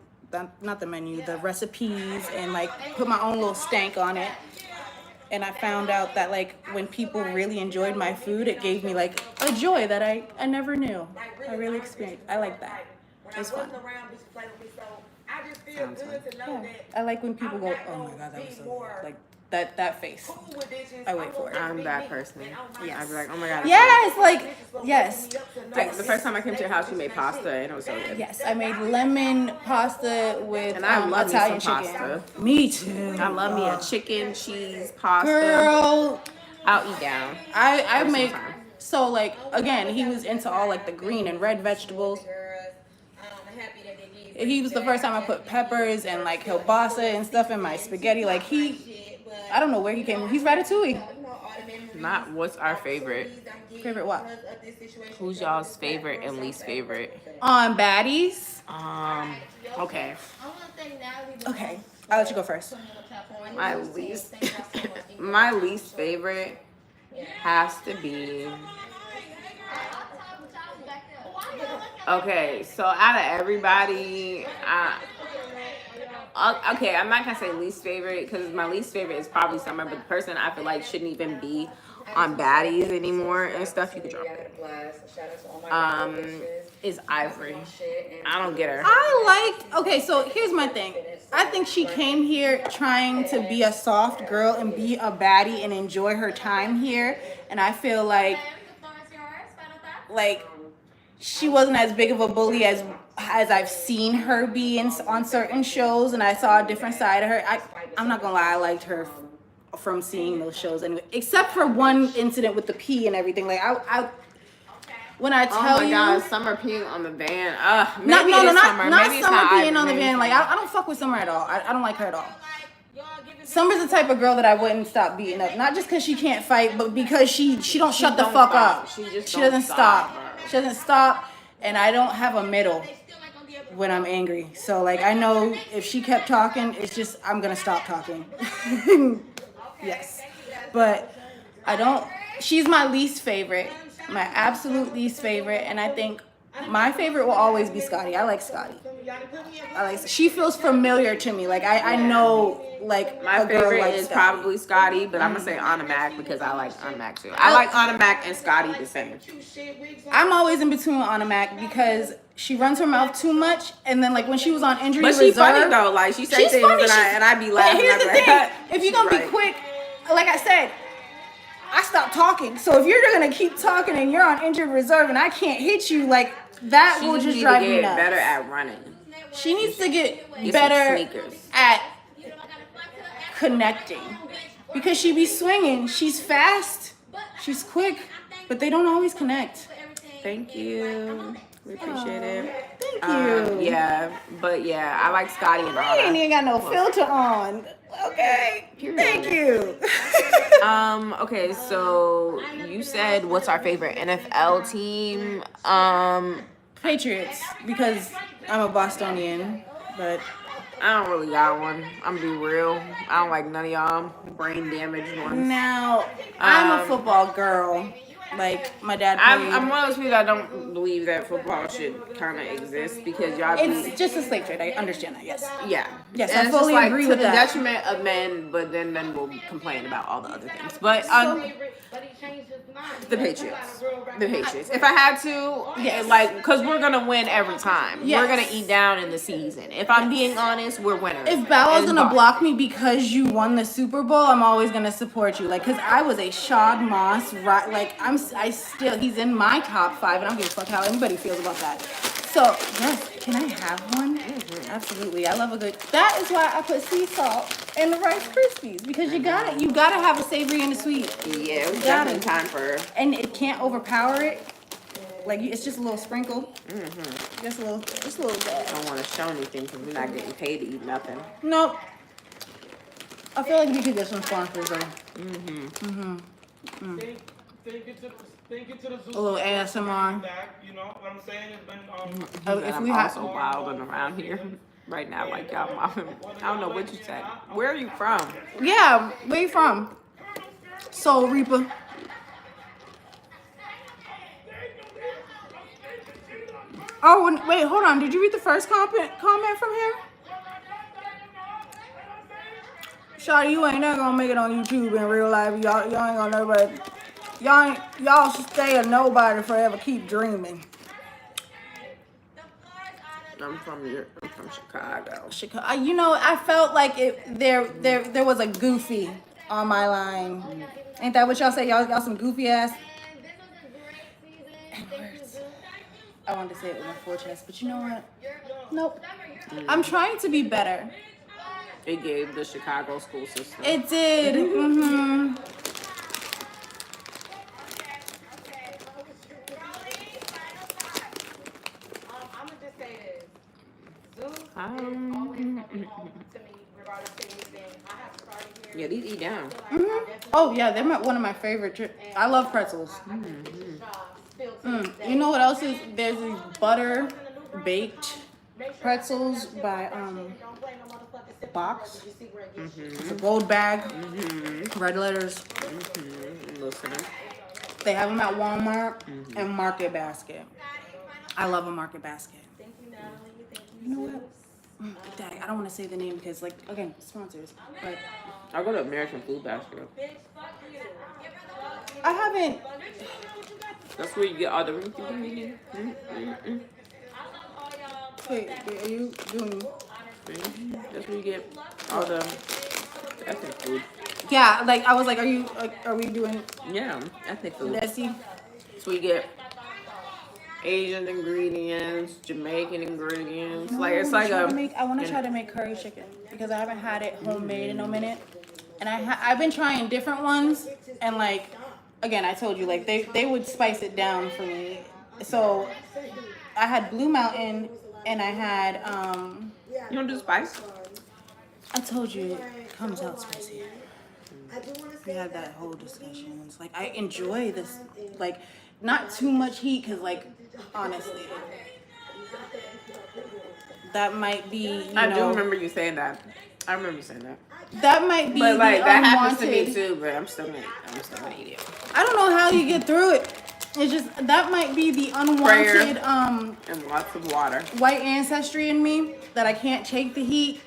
S5: not the menu, the recipes, and like put my own little stank on it. And I found out that like when people really enjoyed my food, it gave me like a joy that I never knew. I really experienced. I like that. It's fun.
S1: Sounds fun.
S5: Yeah. I like when people go, oh my god, that was so good. Like that face. I wait for it.
S1: I'm that person. Yeah, I'd be like, oh my god.
S5: Yes, like yes.
S1: Like, the first time I came to your house, you made pasta, and it was so good.
S5: Yes, I made lemon pasta with
S1: And I love
S5: Italian
S1: me some
S5: chicken.
S1: pasta.
S5: Me too.
S1: I love me a chicken, cheese, pasta.
S5: Girl,
S1: I'll eat down.
S5: I make
S1: Sometime.
S5: so like again, he was into all like the green and red vegetables. He was the first time I put peppers and like kielbasa and stuff in my spaghetti. Like I don't know where he came from. He's Ratatouille.
S1: Not what's our favorite.
S5: Favorite what?
S1: Who's y'all's favorite and least favorite?
S5: On Baddies.
S1: Okay.
S5: Okay, I'll let you go first.
S1: My least favorite has to be. Okay, so out of everybody, okay, I'm not gonna say least favorite because my least favorite is probably somewhere, but the person I feel like shouldn't even be on Baddies anymore and stuff. You could drop it. Is Ivory. I don't get her.
S5: Okay, so here's my thing. I think she came here trying to be a soft girl and be a baddie and enjoy her time here, and I feel like she wasn't as big of a bully as I've seen her be on certain shows, and I saw a different side of her. I'm not gonna lie, I liked her from seeing those shows anyway, except for one incident with the pee and everything. Like when I tell you,
S1: oh my god, Summer peeing on the van. Maybe
S5: not
S1: Summer.
S5: not
S1: Maybe
S5: Summer peeing
S1: Ivory.
S5: on the van. Like I don't fuck with Summer at all. I don't like her at all. Summer's the type of girl that I wouldn't stop beating up, not just because she can't fight, but because she don't shut the fuck up.
S1: She
S5: doesn't stop. She doesn't stop, and I don't have a middle when I'm angry. So like I know if she kept talking, it's just I'm gonna stop talking. Yes, but I don't. She's my least favorite, my absolute least favorite, and I think my favorite will always be Scotty. I like Scotty. She feels familiar to me. Like I know like
S1: My
S5: a girl
S1: favorite
S5: like
S1: is
S5: Scotty.
S1: probably Scotty, but I'm gonna say Anna Mac because I like Anna Mac too. I like Anna Mac and Scotty the same.
S5: I'm always in between with Anna Mac because she runs her mouth too much, and then like when she was on injury
S1: But
S5: reserve,
S1: she's funny though. Like she says
S5: she's
S1: things
S5: funny.
S1: and I be laughing.
S5: But here's the
S1: like,
S5: thing: if you're gonna
S1: Right.
S5: be quick, like I said, I stopped talking. So if you're gonna keep talking and you're on injured reserve and I can't hit you, like that
S1: She
S5: will
S1: just
S5: just
S1: need
S5: drive
S1: to
S5: me
S1: get
S5: nuts.
S1: better at running.
S5: She needs to get
S1: Get
S5: better
S1: some sneakers.
S5: at connecting because she be swinging. She's fast, she's quick, but they don't always connect.
S1: Thank you. We appreciate it.
S5: Thank you.
S1: Yeah, but yeah, I like Scotty and
S5: I ain't
S1: Anna.
S5: even got no filter on. Okay. Thank you.
S1: Okay, so you said what's our favorite NFL team?
S5: Patriots, because I'm a Bostonian, but
S1: I don't really got one. I'm gonna be real. I don't like none of y'all brain damaged ones.
S5: now I'm a football girl. Like my dad played.
S1: I'm one of those people that don't believe that football should kind of exist because y'all be,
S5: It's just a slave trade. I understand that. Yes.
S1: yeah.
S5: Yes,
S1: And
S5: I
S1: it's just
S5: fully
S1: like
S5: agree
S1: to
S5: with
S1: the
S5: that.
S1: detriment of men, but then men will complain about all the other things. But the Patriots. The Patriots. If I had to,
S5: Yes.
S1: like, because we're gonna win every time.
S5: Yes.
S1: We're gonna eat down in the season. If I'm being honest, we're winners.
S5: If Ballow's
S1: And
S5: gonna
S1: Boston.
S5: block me because you won the Super Bowl, I'm always gonna support you. Like, cause I was a Shad Moss, right? Like, he's in my top 5, and I don't give a fuck how anybody feels about that. So, yes, can I have one?
S1: Mm-hmm.
S5: Absolutely, I love a good. That is why I put sea salt in the Rice Krispies because you gotta have a savory and a sweet,
S1: Yeah, we
S5: Got
S1: definitely
S5: it.
S1: time for.
S5: and it can't overpower it. Like, it's just a little sprinkle,
S1: Mm-hmm.
S5: just a little
S1: I
S5: bit.
S1: don't want to show anything because we're not getting paid to eat nothing.
S5: Nope. I feel like we could get some sponsors though.
S6: Thank you to the Zeus
S5: A little ASMR.
S6: back, you know what I'm saying? It's been
S5: Oh, if
S1: I'm
S5: we
S1: also
S5: have,
S1: wild and around here. right now, like y'all mom. I don't know what you said. Where are you from?
S5: Yeah, where you from? Soul Reaper. Oh, wait, hold on. Did you read the first comment from him? Shawty, you ain't never gonna make it on YouTube in real life. Y'all ain't gonna nobody. Y'all should stay a nobody forever. Keep dreaming.
S1: I'm from Chicago.
S5: Chicago. You know, I felt like there was a goofy on my line. Ain't that what y'all say? Y'all some goofy ass. I wanted to say it with my full chest, but you know what? Nope. I'm trying to be better.
S1: It gave the Chicago school system.
S5: It did. Mm-hmm.
S2: I'm gonna just say this. Zeus always to me, regardless of anything. I have started here.
S1: Yeah, these eat down.
S5: Mm-hmm. Oh yeah, they're one of my favorite. I love pretzels. You know what else is? There's these butter baked pretzels by Box. It's a gold bag. Red letters.
S1: Listening.
S5: They have them at Walmart and Market Basket. I love a Market Basket. You know what? Dang, I don't want to say the name because, like, again, sponsors. But
S1: I go to American Food Basket.
S5: I haven't.
S1: That's where you get all the.
S5: Wait, are you doing?
S1: That's where you get all the ethnic food.
S5: Yeah, like I was like, are we doing?
S1: Yeah, ethnic food.
S5: Desi?
S1: So we get Asian ingredients, Jamaican ingredients. Like it's like
S5: I want to try to make curry chicken because I haven't had it homemade in a minute, and I've been trying different ones, and like again, I told you like they would spice it down for me. So I had Blue Mountain, and I had
S1: You don't do spice?
S5: I told you it comes out spicy. We had that whole discussion. It's like I enjoy this, like not too much heat, because like honestly, that might be.
S1: I do remember you saying that. I remember you saying that.
S5: That might be.
S1: But like
S5: the
S1: that
S5: unwanted,
S1: happens to me too. But I'm still gonna eat it.
S5: I don't know how you get through it. It's just that might be the unwanted
S1: and lots of water.
S5: White ancestry in me that I can't take the heat.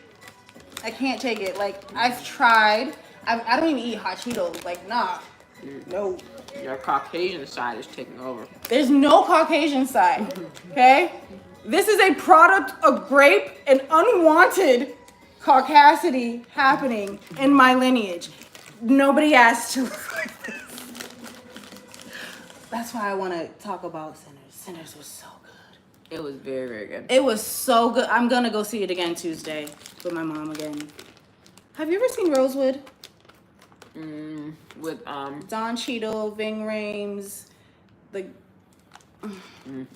S5: I can't take it. Like I've tried. I don't even eat hot Cheetos. Like nah, no.
S1: Your Caucasian side is taking over.
S5: There's no Caucasian side. Okay, this is a product of grape and unwanted caucasity happening in my lineage. Nobody asked to look like this. That's why I want to talk about Sinners. Sinners was so good.
S1: It was very, very good.
S5: It was so good. I'm gonna go see it again Tuesday with my mom again. Have you ever seen Rosewood?
S1: With
S5: Don Cheadle, Ving Rhames, the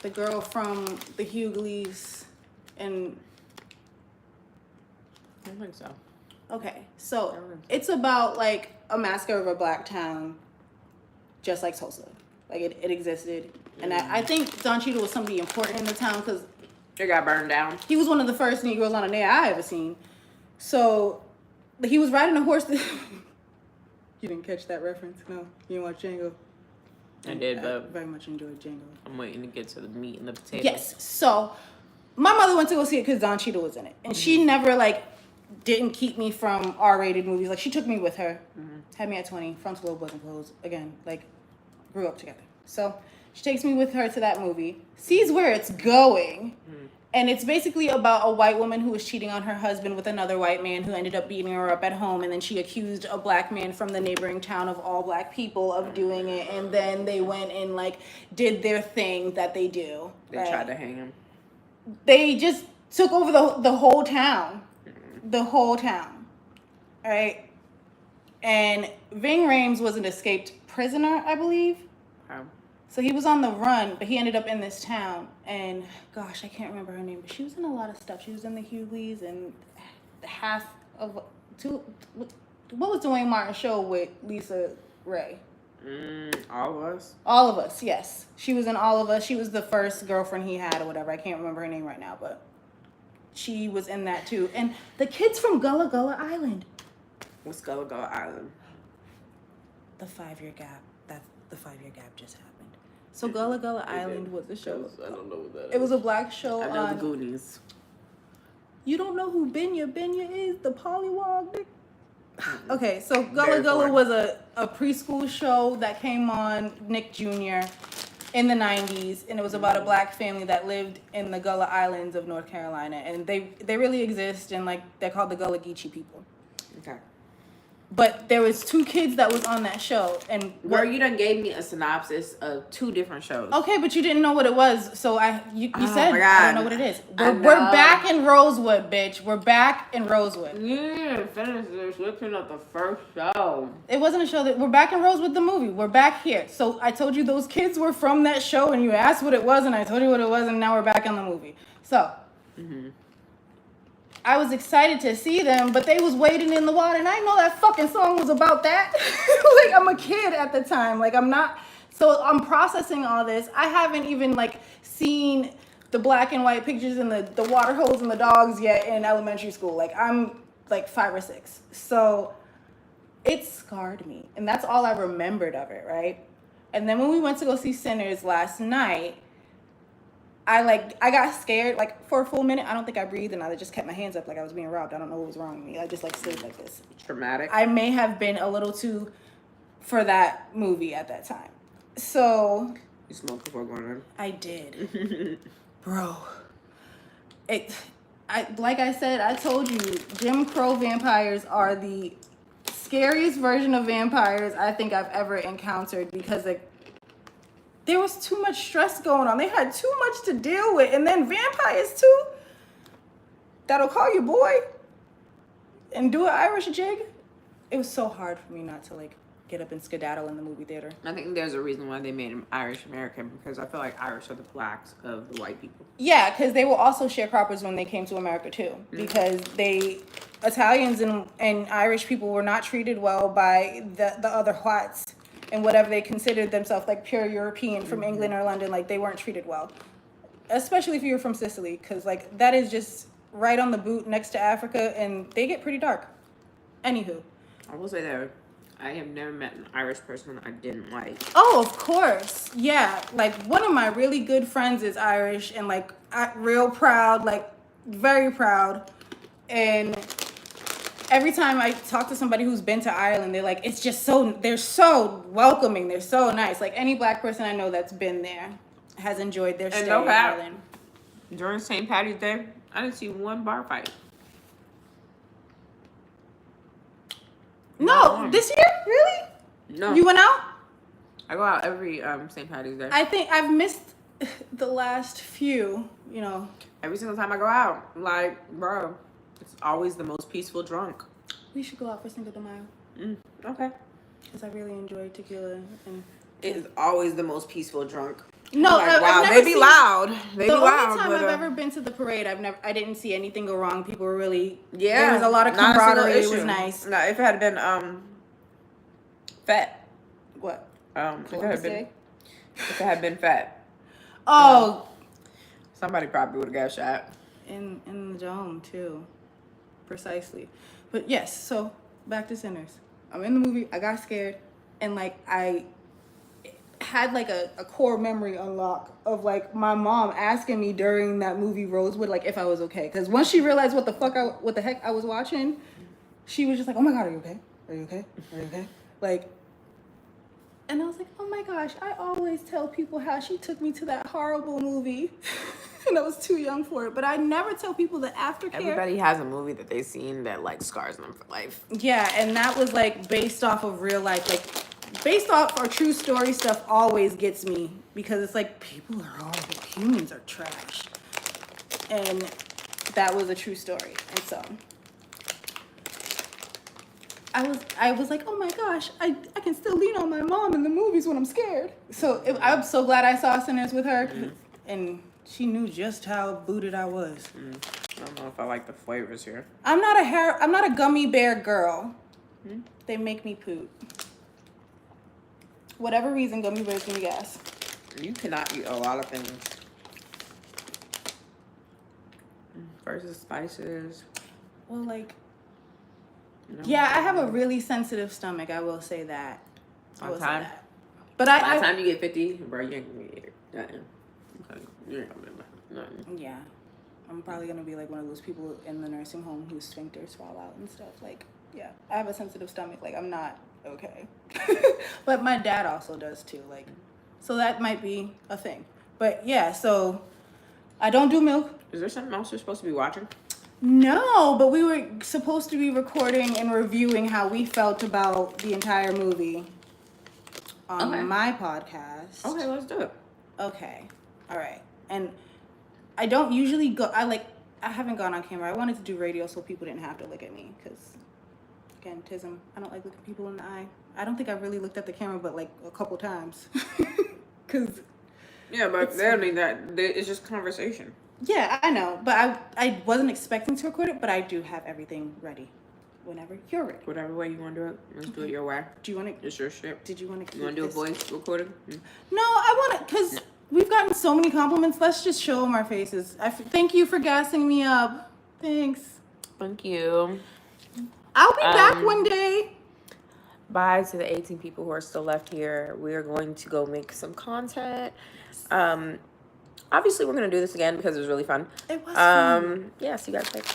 S5: girl from the Hughleys, and
S1: I don't think so.
S5: okay, so it's about like a massacre of a black town, just like Tulsa. Like it existed, and I think Don Cheadle was somebody important in the town because
S1: it got burned down.
S5: he was one of the first Negroes on a nail I ever seen. So he was riding a horse. You didn't catch that reference? No, you didn't watch Django.
S1: I did,
S5: I
S1: but
S5: very much enjoyed Django.
S1: I'm waiting to get to the meat and the potatoes.
S5: Yes. So my mother went to go see it because Don Cheadle was in it, and she never like didn't keep me from R-rated movies. Like she took me with her, had me at 20. Frontal lobe wasn't closed. Again, like grew up together. So she takes me with her to that movie, sees where it's going. And it's basically about a white woman who was cheating on her husband with another white man who ended up beating her up at home. And then she accused a black man from the neighboring town of all black people of doing it. And then they went and like did their thing that they do.
S1: They tried to hang him.
S5: They just took over the whole town. The whole town. Right? And Ving Rhames was an escaped prisoner, I believe. So he was on the run, but he ended up in this town. And gosh, I can't remember her name, but she was in a lot of stuff. She was in the Hughleys and what was Dwayne Martin's show with Lisa Ray?
S1: All of Us?
S5: All of Us, yes. She was in All of Us. She was the first girlfriend he had or whatever. I can't remember her name right now, but she was in that too. And the kids from Gullah Gullah Island.
S1: What's Gullah Gullah Island?
S5: The 5-year gap. The 5-year gap just happened. So Gullah Gullah Island was a show.
S6: I don't know what that is.
S5: It was a black show
S1: I know
S5: on.
S1: the Goonies.
S5: You don't know who Benya is? The Pollywog? Okay, so Gullah
S1: Very
S5: Gullah
S1: foreign.
S5: was a preschool show that came on Nick Jr. in the 90s, and it was about a black family that lived in the Gullah Islands of North Carolina, and they really exist, and like they're called the Gullah Geechee people.
S1: Okay.
S5: But there was 2 kids that was on that show, and
S1: Where you done gave me a synopsis of 2 different shows.
S5: okay, but you didn't know what it was, so you
S1: Oh
S5: said
S1: my
S5: I
S1: God.
S5: don't know what it is.
S1: I
S5: We're
S1: know.
S5: back in Rosewood, bitch. We're back in Rosewood.
S1: Yeah, finish this. Looking at the first show.
S5: It wasn't a show that we're back in Rosewood, the movie. We're back here. So I told you those kids were from that show, and you asked what it was, and I told you what it was, and now we're back in the movie. So I was excited to see them, but they was wading in the water, and I didn't know that fucking song was about that. Like, I'm a kid at the time. Like, I'm not. So I'm processing all this. I haven't even like seen the black and white pictures and the water holes and the dogs yet in elementary school. Like, I'm like 5 or 6. So it scarred me, and that's all I remembered of it, right? And then when we went to go see Sinners last night, I got scared like for a full minute. I don't think I breathed, and I just kept my hands up like I was being robbed. I don't know what was wrong with me. I just like stayed like this.
S1: Traumatic.
S5: I may have been a little too for that movie at that time. So
S1: You smoked before going in?
S5: I did. Bro. Like I said, I told you, Jim Crow vampires are the scariest version of vampires I think I've ever encountered, because like there was too much stress going on. They had too much to deal with. And then vampires too, that'll call you boy and do an Irish jig. It was so hard for me not to like get up and skedaddle in the movie theater.
S1: I think there's a reason why they made him Irish American, because I feel like Irish are the blacks of the white people.
S5: Yeah, because they were also sharecroppers when they came to America too. Because Italians and Irish people were not treated well by the other whites, and whatever they considered themselves, like pure European from England or London, like they weren't treated well. Especially if you were from Sicily, because like that is just right on the boot next to Africa, and they get pretty dark. Anywho.
S1: I will say that I have never met an Irish person I didn't like.
S5: Oh, of course. Yeah. Like, one of my really good friends is Irish, and like real proud, like very proud. And every time I talk to somebody who's been to Ireland, they're like, it's just they're so welcoming. They're so nice. Like, any black person I know that's been there has enjoyed their stay in Ireland.
S1: During St. Patty's Day, I didn't see one bar fight.
S5: No, this year? Really?
S1: No.
S5: You went out?
S1: I go out every St. Patty's Day.
S5: I think I've missed the last few, you know.
S1: Every single time I go out, like, bro, it's always the most peaceful drunk.
S5: We should go out for Cinco de Mayo.
S1: Okay.
S5: Because I really enjoy tequila. And
S1: It is always the most peaceful drunk.
S5: no,
S1: Like,
S5: I've
S1: wow,
S5: never
S1: they be
S5: seen-
S1: loud. They
S5: The
S1: be loud.
S5: only time
S1: but,
S5: I've ever been to the parade, I didn't see anything go wrong. People were really,
S1: yeah,
S5: there was a lot of
S1: not a single
S5: camaraderie. It was
S1: issue.
S5: nice.
S1: No, if it had been fat,
S5: What?
S1: if
S5: Columbus Day?
S1: it had been fat,
S5: Oh,
S1: somebody probably would have got shot.
S5: in the dome too, precisely. But yes, so back to Sinners. I'm in the movie. I got scared, and like I had like a core memory unlock of like my mom asking me during that movie Rosewood like if I was okay, because once she realized what the heck I was watching, she was just like, oh my God, are you okay? Are you okay? Are you okay? Like, and I was like, oh my gosh, I always tell people how she took me to that horrible movie. And I was too young for it. But I never tell people the aftercare.
S1: Everybody has a movie that they've seen that like scars them for life.
S5: Yeah, and that was like based off of real life. Like, based off our true story stuff always gets me, because it's like people are awful. Humans are trash. And that was a true story. And so I was like, oh my gosh, I can still lean on my mom in the movies when I'm scared. So I'm so glad I saw Sinners with her, and she knew just how booted I was.
S1: I don't know if I like the flavors here.
S5: I'm not a gummy bear girl. They make me poop. Whatever reason, gummy bears give me gas.
S1: You cannot eat a lot of things. versus spices.
S5: Well, like,
S1: No.
S5: yeah, I have a really sensitive stomach. I will say that. I will say
S1: time?
S5: that. But
S1: By the
S5: I
S1: time you get 50, bro, you ain't gonna get nothing. Okay. You ain't gonna get nothing.
S5: yeah, I'm probably gonna be like one of those people in the nursing home whose sphincters fall out and stuff. Like, yeah, I have a sensitive stomach. Like, I'm not okay. But my dad also does too. Like, so that might be a thing. But yeah, so I don't do milk.
S1: Is there something else you're supposed to be watching?
S5: No, but we were supposed to be recording and reviewing how we felt about the entire movie on my podcast.
S1: Okay, let's do it.
S5: Okay. All right. And I don't usually go, I haven't gone on camera. I wanted to do radio so people didn't have to look at me because, again, tism. I don't like looking people in the eye. I don't think I really looked at the camera but like a couple times. Because...
S1: Yeah, but they don't need that. It's just conversation.
S5: Yeah, I know. But I wasn't expecting to record it, but I do have everything ready whenever you're ready.
S1: Whatever way you want to do it, let's do it your way.
S5: Do you want to...
S1: It's your shit.
S5: Did you want to keep
S1: You want to do a
S5: this?
S1: voice recording?
S5: No, I want to... Because we've gotten so many compliments. Let's just show them our faces. Thank you for gassing me up. Thanks.
S1: Thank you.
S5: I'll be back one day.
S1: Bye to the 18 people who are still left here. We are going to go make some content. Obviously, we're going to do this again because it was really fun.
S5: It was fun.
S1: Yeah, see you guys later.